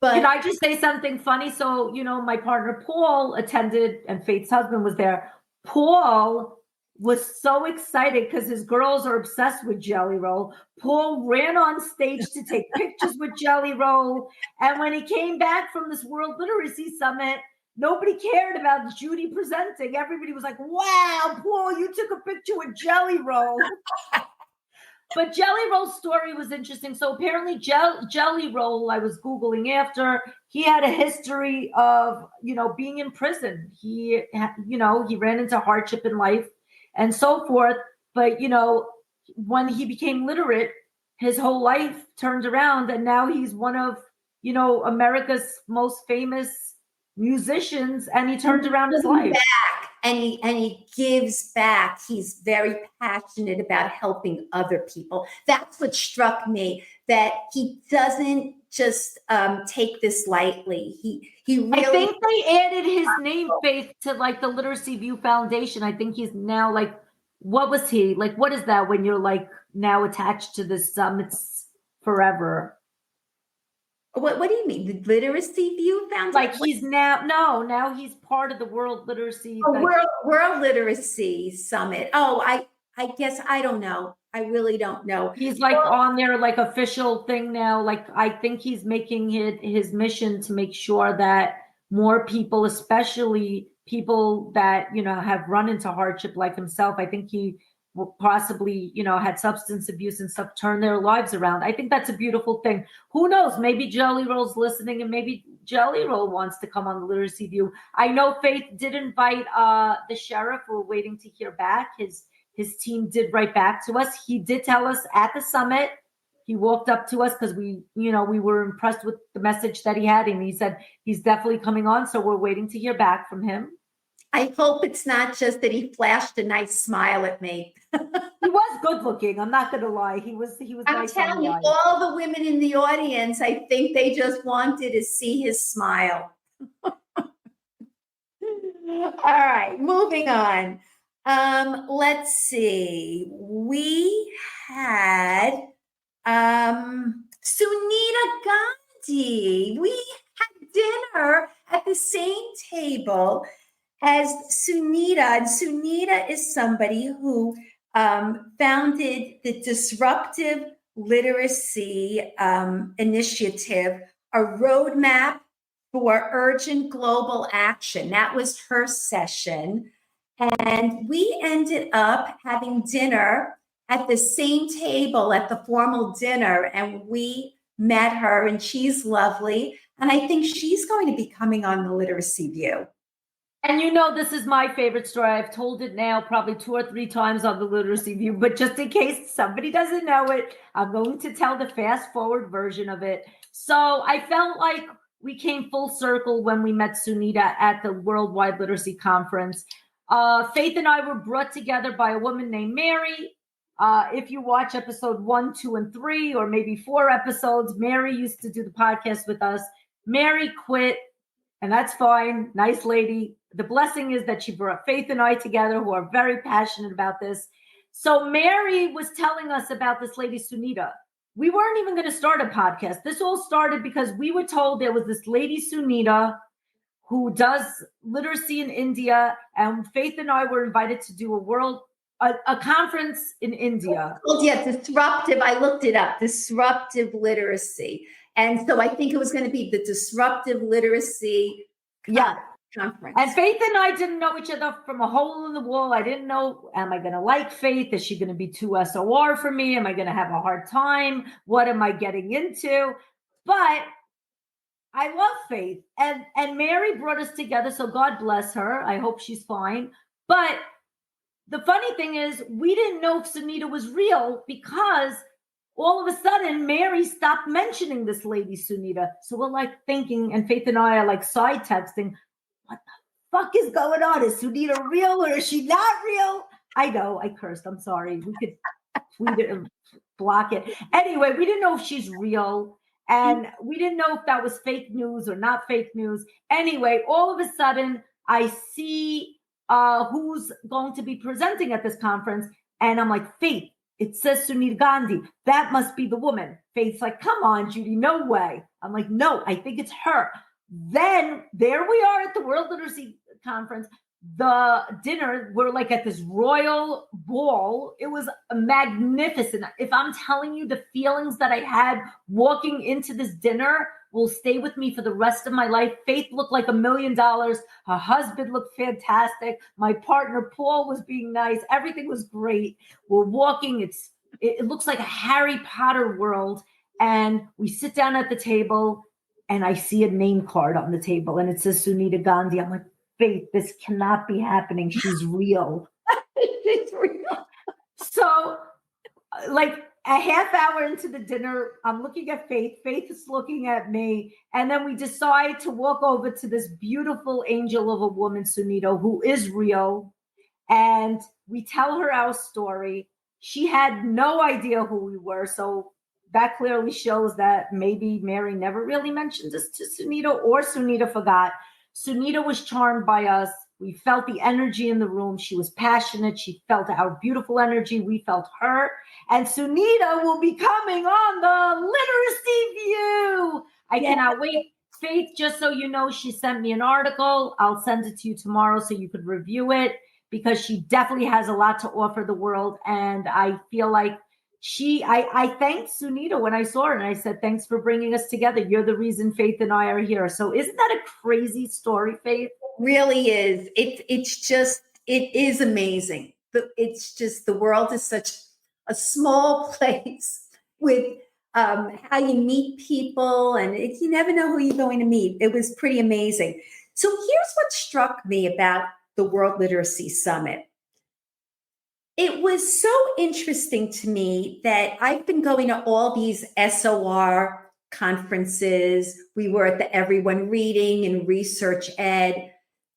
but can I just say something funny? So, my partner Paul attended, and Faith's husband was there. Paul was so excited because his girls are obsessed with Jelly Roll. Paul ran on stage to take pictures with Jelly Roll. And when he came back from this World Literacy Summit, nobody cared about Judy presenting. Everybody was like, wow, Paul, you took a picture with Jelly Roll. But Jelly Roll's story was interesting. So apparently Jelly Roll, I was Googling after, he had a history of, being in prison. He ran into hardship in life and so forth. But, when he became literate, his whole life turned around, and now he's one of, America's most famous musicians, and he turned around his life. And he gives back. He's very passionate about helping other people. That's what struck me, that he doesn't just take this lightly. He really. I think they added his name, Faith, to like the Literacy View Foundation. I think he's now like, what was he like? What is that when you're like now attached to the summits forever? What do you mean? The Literacy View Foundation? Like he's now he's part of the World Literacy. World Literacy Summit. Oh, I guess I don't know. I really don't know. He's like on their like official thing now. Like I think he's making it his mission to make sure that more people, especially people that have run into hardship like himself. I think he possibly had substance abuse and stuff, turn their lives around. I think that's a beautiful thing. Who knows? Maybe Jelly Roll's listening, and maybe Jelly Roll wants to come on the Literacy View. I know Faith did invite the sheriff. We're waiting to hear back. His team did write back to us. He did tell us at the summit. He walked up to us because we were impressed with the message that he had, and he said he's definitely coming on. So we're waiting to hear back from him. I hope it's not just that he flashed a nice smile at me. He was good looking. I'm not going to lie. He was I'm nice. telling you, all the women in the audience, I think they just wanted to see his smile. All right, moving on. Let's see. We had Sunita Gandhi. We had dinner at the same table as Sunita. And Sunita is somebody who founded the Disruptive Literacy Initiative, a roadmap for urgent global action. That was her session. And we ended up having dinner at the same table at the formal dinner, and we met her, and she's lovely. And I think she's going to be coming on the Literacy View. And this is my favorite story. I've told it now probably 2 or 3 times on the Literacy View, but just in case somebody doesn't know it, I'm going to tell the fast forward version of it. So I felt like we came full circle when we met Sunita at the Worldwide Literacy Conference. Faith and I were brought together by a woman named Mary. If you watch episode 1, 2, and 3, or maybe 4 episodes, Mary used to do the podcast with us. Mary quit, and that's fine. Nice lady. The blessing is that she brought Faith and I together, who are very passionate about this. So Mary was telling us about this lady, Sunita. We weren't even going to start a podcast. This all started because we were told there was this lady, Sunita, who does literacy in India, and Faith and I were invited to do a conference in India. Well, yeah, disruptive. I looked it up, disruptive literacy. And so I think it was going to be the Disruptive Literacy Conference. And Faith and I didn't know each other from a hole in the wall. I didn't know, am I going to like Faith? Is she going to be too SOR for me? Am I going to have a hard time? What am I getting into? But I love Faith. And Mary brought us together, so God bless her. I hope she's fine. But the funny thing is, we didn't know if Sunita was real because all of a sudden, Mary stopped mentioning this lady, Sunita. So we're like thinking, and Faith and I are like side texting, what the fuck is going on? Is Sunita real or is she not real? I know, I cursed. I'm sorry. We could tweet it and block it. Anyway, we didn't know if she's real. And we didn't know if that was fake news or not fake news. Anyway, all of a sudden, I see who's going to be presenting at this conference. And I'm like, Faith, it says Sunita Gandhi. That must be the woman. Faith's like, come on, Judy, no way. I'm like, no, I think it's her. Then there we are at the World Literacy Conference. The dinner, we're like at this royal ball. It was magnificent. If I'm telling you the feelings that I had walking into this dinner will stay with me for the rest of my life. Faith looked like $1 million. Her husband looked fantastic. My partner, Paul, was being nice. Everything was great. We're walking. It looks like a Harry Potter world. And we sit down at the table and I see a name card on the table and it says Sunita Gandhi. I'm like, Faith, this cannot be happening. She's real. She's real. So, like a half hour into the dinner, I'm looking at Faith. Faith is looking at me. And then we decide to walk over to this beautiful angel of a woman, Sunito, who is real. And we tell her our story. She had no idea who we were. So that clearly shows that maybe Mary never really mentioned this to Sunita, or Sunita forgot. Sunita was charmed by us. We felt the energy in the room. She was passionate. She felt our beautiful energy. We felt her. And Sunita will be coming on the Literacy View. I cannot wait. Faith, just so you know, she sent me an article. I'll send it to you tomorrow so you could review it, because she definitely has a lot to offer the world. And I feel like I thanked Sunita when I saw her, and I said, thanks for bringing us together. You're the reason Faith and I are here. So isn't that a crazy story, Faith? Really is. It is amazing. It's just, the world is such a small place with how you meet people, and you never know who you're going to meet. It was pretty amazing. So here's what struck me about the World Literacy Summit. It was so interesting to me that I've been going to all these SOR conferences. We were at the Everyone Reading and Research Ed.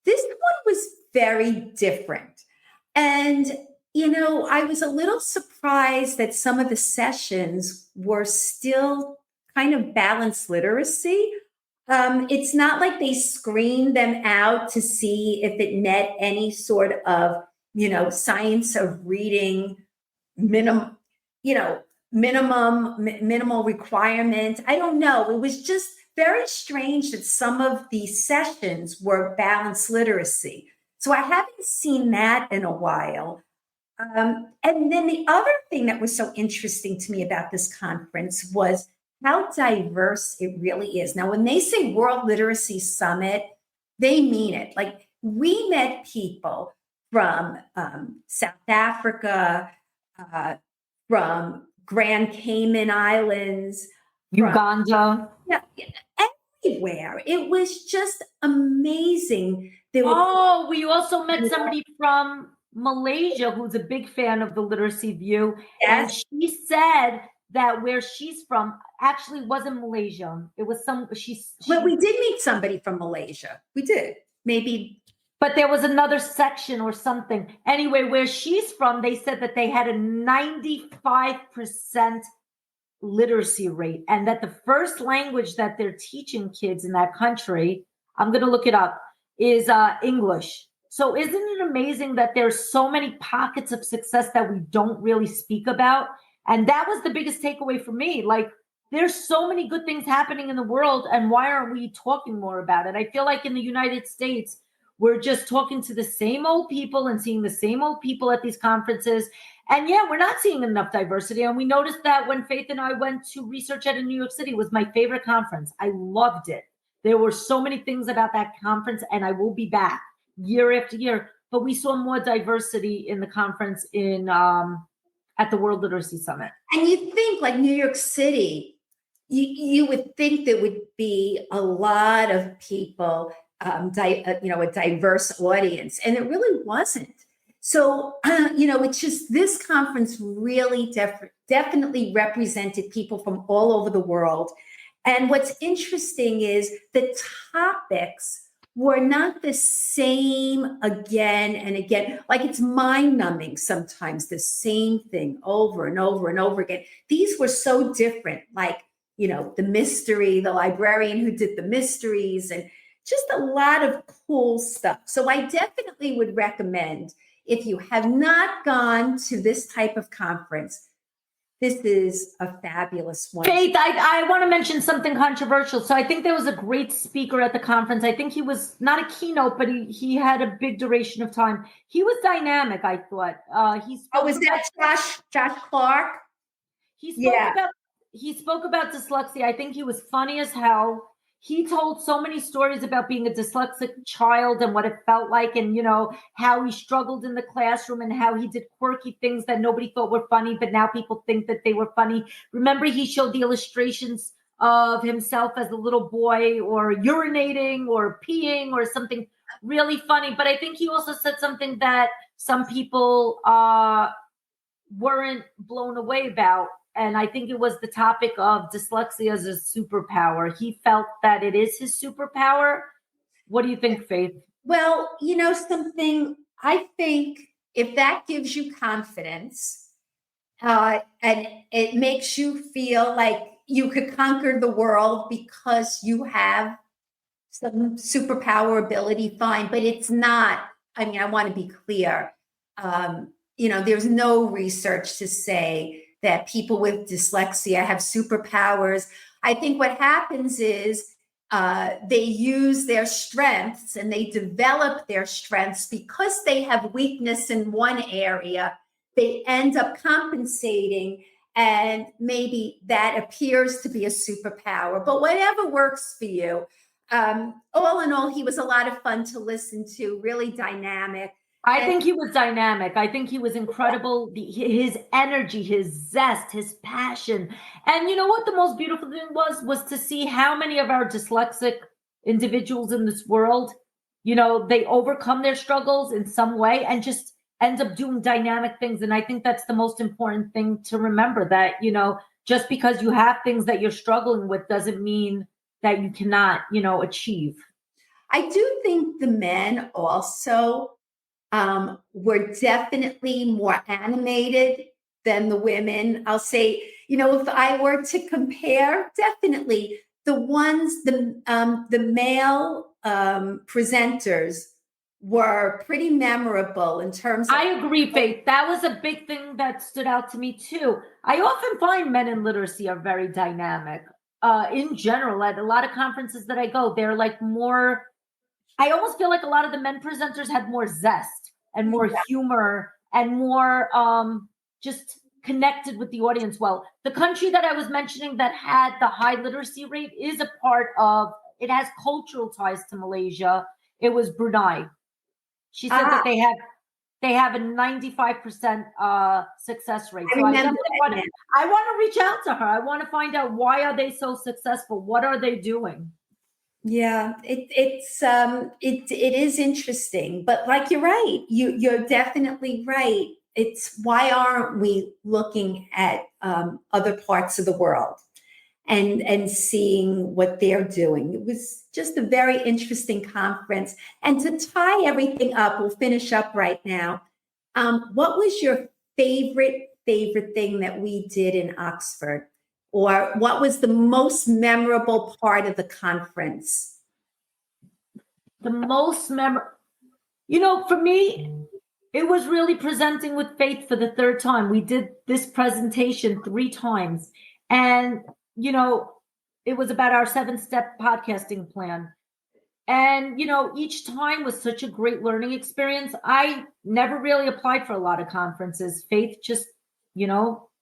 This one was very different. And, I was a little surprised that some of the sessions were still kind of balanced literacy. It's not like they screened them out to see if it met any sort of, science of reading minimal requirement. I don't know. It was just very strange that some of these sessions were balanced literacy. So I haven't seen that in a while. And then the other thing that was so interesting to me about this conference was how diverse it really is. Now, when they say World Literacy Summit, they mean it. Like, we met people from South Africa, from Grand Cayman Islands, Uganda. Everywhere. It was just amazing. We also met somebody from Malaysia who's a big fan of the Literacy View. Yes. And she said that where she's from actually wasn't Malaysia. It was Well, we did meet somebody from Malaysia. We did. Maybe. But there was another section or something. Anyway, where she's from, they said that they had a 95% literacy rate, and that the first language that they're teaching kids in that country, I'm going to look it up, is English. So isn't it amazing that there's so many pockets of success that we don't really speak about? And that was the biggest takeaway for me. Like, there's so many good things happening in the world, and why aren't we talking more about it? I feel like in the United States, we're just talking to the same old people and seeing the same old people at these conferences. And we're not seeing enough diversity. And we noticed that when Faith and I went to Research Ed in New York City. It was my favorite conference. I loved it. There were so many things about that conference, and I will be back year after year. But we saw more diversity in the conference at the World Literacy Summit. And you think, like, New York City, you would think there would be a lot of people, a diverse audience, and it really wasn't. So, it's just, this conference really definitely represented people from all over the world. And what's interesting is the topics were not the same again and again. Like, it's mind-numbing sometimes, the same thing over and over and over again. These were so different, like, the mystery, the librarian who did the mysteries, and just a lot of cool stuff. So I definitely would recommend, if you have not gone to this type of conference, this is a fabulous one. Faith, I want to mention something controversial. So I think there was a great speaker at the conference. I think he was not a keynote, but he had a big duration of time. He was dynamic, I thought. Was that Josh Clark? He spoke about dyslexia. I think he was funny as hell. He told so many stories about being a dyslexic child and what it felt like, and, how he struggled in the classroom and how he did quirky things that nobody thought were funny, but now people think that they were funny. Remember, he showed the illustrations of himself as a little boy, or urinating or peeing or something really funny. But I think he also said something that some people weren't blown away about. And I think it was the topic of dyslexia as a superpower. He felt that it is his superpower. What do you think, Faith? Well, you know something, I think if that gives you confidence, and it makes you feel like you could conquer the world because you have some superpower ability, fine, but it's not. I mean, I want to be clear. There's no research to say that people with dyslexia have superpowers. I think what happens is they use their strengths and they develop their strengths because they have weakness in one area. They end up compensating, and maybe that appears to be a superpower, but whatever works for you. All in all, he was a lot of fun to listen to, really dynamic. I think he was dynamic. I think he was incredible. His energy, his zest, his passion. And you know what the most beautiful thing was to see how many of our dyslexic individuals in this world, they overcome their struggles in some way and just end up doing dynamic things. And I think that's the most important thing to remember, that, just because you have things that you're struggling with doesn't mean that you cannot, achieve. I do think the men also were definitely more animated than the women. I'll say, if I were to compare, definitely the male presenters were pretty memorable in terms of. I agree, Faith. That was a big thing that stood out to me too. I often find men in literacy are very dynamic. In general, at a lot of conferences that I go, they're like more. I almost feel like a lot of the men presenters had more zest and more humor and more just connected with the audience well. The country that I was mentioning that had the high literacy rate is a part of, it has cultural ties to Malaysia. It was Brunei. She said that they have a 95% success rate. So I want to reach out to her. I want to find out, why are they so successful? What are they doing? Yeah, it is interesting, but like you're right, you're definitely right. It's why aren't we looking at other parts of the world and seeing what they're doing? It was just a very interesting conference. And to tie everything up, we'll finish up right now. What was your favorite thing that we did in Oxford? Or what was the most memorable part of the conference? The most memorable, for me, it was really presenting with Faith for the third time. We did this presentation 3 times. And, it was about our 7-step podcasting plan. And, each time was such a great learning experience. I never really applied for a lot of conferences. Faith just,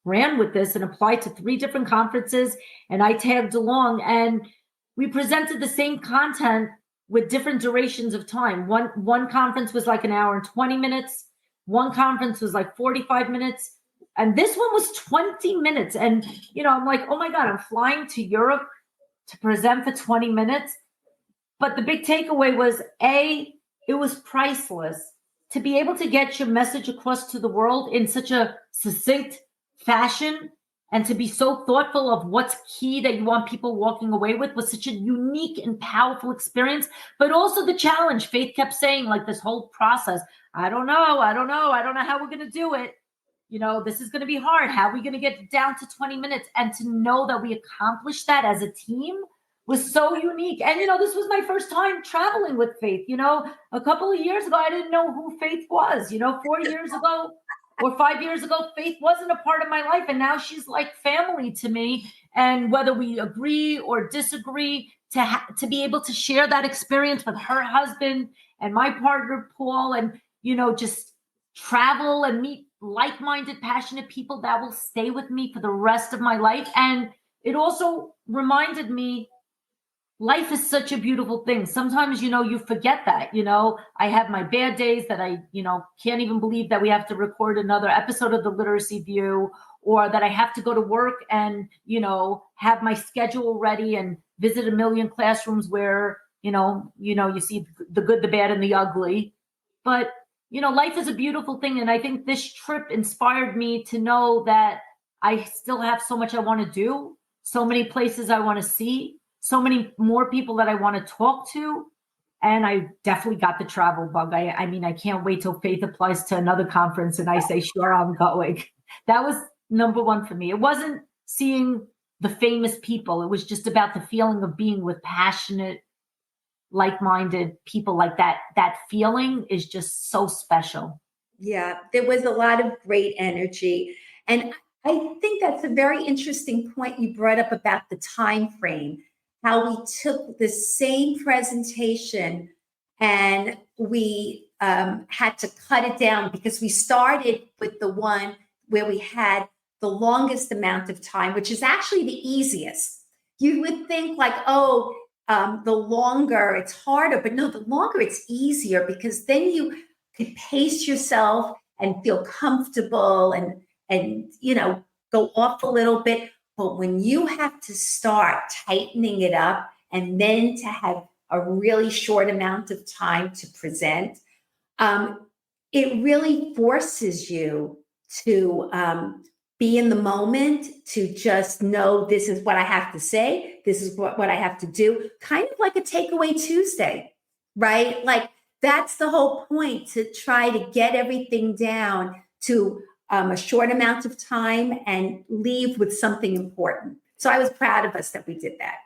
ran with this and applied to 3 different conferences, and I tagged along, and we presented the same content with different durations of time. One conference was like an hour and 20 minutes. One conference was like 45 minutes. And this one was 20 minutes. And, I'm like, oh my God, I'm flying to Europe to present for 20 minutes. But the big takeaway was, it was priceless to be able to get your message across to the world in such a succinct fashion, and to be so thoughtful of what's key that you want people walking away with, was such a unique and powerful experience. But also the challenge. Faith kept saying, like, this whole process, I don't know how we're going to do it. This is going to be hard. How are we going to get down to 20 minutes? And to know that we accomplished that as a team was so unique. And, this was my first time traveling with Faith. A couple of years ago, I didn't know who Faith was. 4 years ago or 5 years ago, Faith wasn't a part of my life. And now she's like family to me. And whether we agree or disagree, to be able to share that experience with her husband and my partner, Paul, and, just travel and meet like-minded, passionate people that will stay with me for the rest of my life. And it also reminded me, life is such a beautiful thing. Sometimes, you forget that, I have my bad days that I, can't even believe that we have to record another episode of the Literacy View, or that I have to go to work and, have my schedule ready and visit a million classrooms where, you see the good, the bad, and the ugly. But life is a beautiful thing. And I think this trip inspired me to know that I still have so much I want to do, so many places I want to see, so many more people that I want to talk to. And I definitely got the travel bug. I mean, I can't wait till Faith applies to another conference and I say, sure, I'm going. That was number one for me. It wasn't seeing the famous people. It was just about the feeling of being with passionate, like-minded people like that. That feeling is just so special. Yeah, there was a lot of great energy. And I think that's a very interesting point you brought up about the time frame, how we took the same presentation and we had to cut it down because we started with the one where we had the longest amount of time, which is actually the easiest. You would think like, oh, the longer it's harder, but no, the longer it's easier because then you could pace yourself and feel comfortable and go off a little bit. But when you have to start tightening it up and then to have a really short amount of time to present, it really forces you to be in the moment, to just know this is what I have to say, this is what I have to do, kind of like a takeaway Tuesday, right? Like that's the whole point, to try to get everything down to a short amount of time and leave with something important. So I was proud of us that we did that.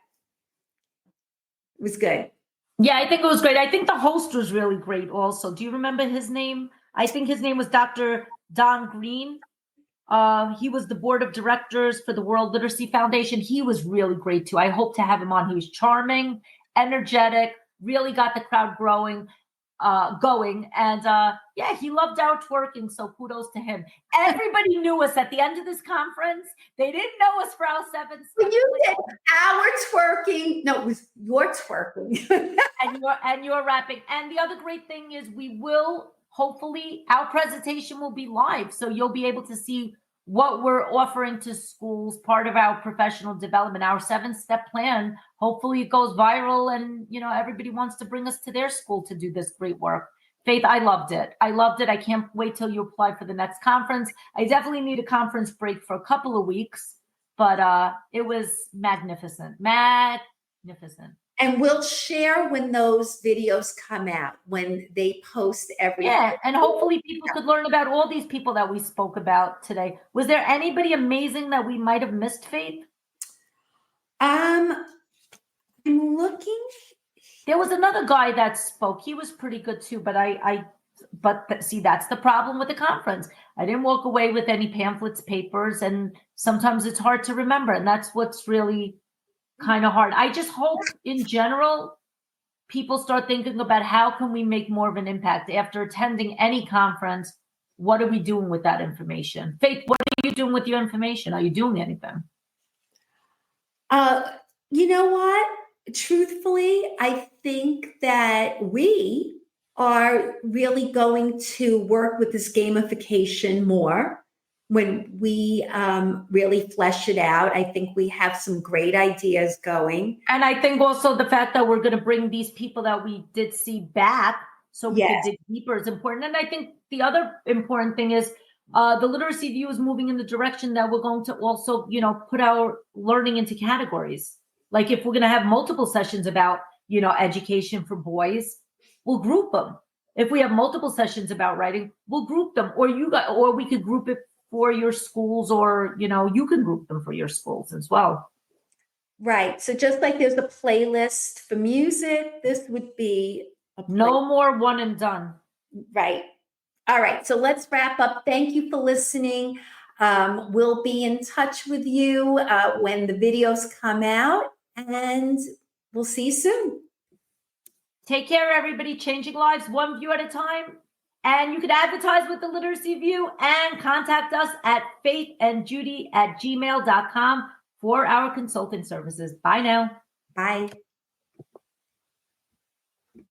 It was good. Yeah, I think it was great. I think the host was really great also. Do you remember his name? I think his name was Dr. Don Green. He was the board of directors for the World Literacy Foundation. He was really great too. I hope to have him on. He was charming, energetic, really got the crowd going. And yeah, he loved our twerking, so kudos to him. Everybody knew us at the end of this conference. They didn't know us for our 7 steps. Well, you did our twerking. No, it was your twerking. and your rapping. And the other great thing is we will, hopefully, our presentation will be live, so you'll be able to see what we're offering to schools, part of our professional development, our 7-step plan. Hopefully it goes viral and, everybody wants to bring us to their school to do this great work. Faith, I loved it. I can't wait till you apply for the next conference. I definitely need a conference break for a couple of weeks, but it was magnificent. And we'll share when those videos come out, when they post everything. Yeah, and hopefully people could learn about all these people that we spoke about today. Was there anybody amazing that we might have missed, Faith? I'm looking. There was another guy that spoke. He was pretty good too, but see, that's the problem with the conference. I didn't walk away with any pamphlets, papers, and sometimes it's hard to remember, and that's what's really kind of hard. I just hope in general people start thinking about how can we make more of an impact after attending any conference. What are we doing with that information? Faith, what are you doing with your information? Are you doing anything? You know what? Truthfully, I think that we are really going to work with this gamification more when we really flesh it out. I think we have some great ideas going. And I think also the fact that we're going to bring these people that we did see back so we can dig deeper is important. And I think the other important thing is the literacy view is moving in the direction that we're going to also, put our learning into categories. Like if we're going to have multiple sessions about, education for boys, we'll group them. If we have multiple sessions about writing, we'll group them. Or we could group it for your schools, or, you can group them for your schools as well. Right. So just like there's a playlist for music, this would be no more one and done. Right. All right. So let's wrap up. Thank you for listening. We'll be in touch with you when the videos come out, and we'll see you soon. Take care, everybody. Changing lives one view at a time. And you can advertise with the Literacy View and contact us at FaithandJudy@gmail.com for our consulting services. Bye now. Bye.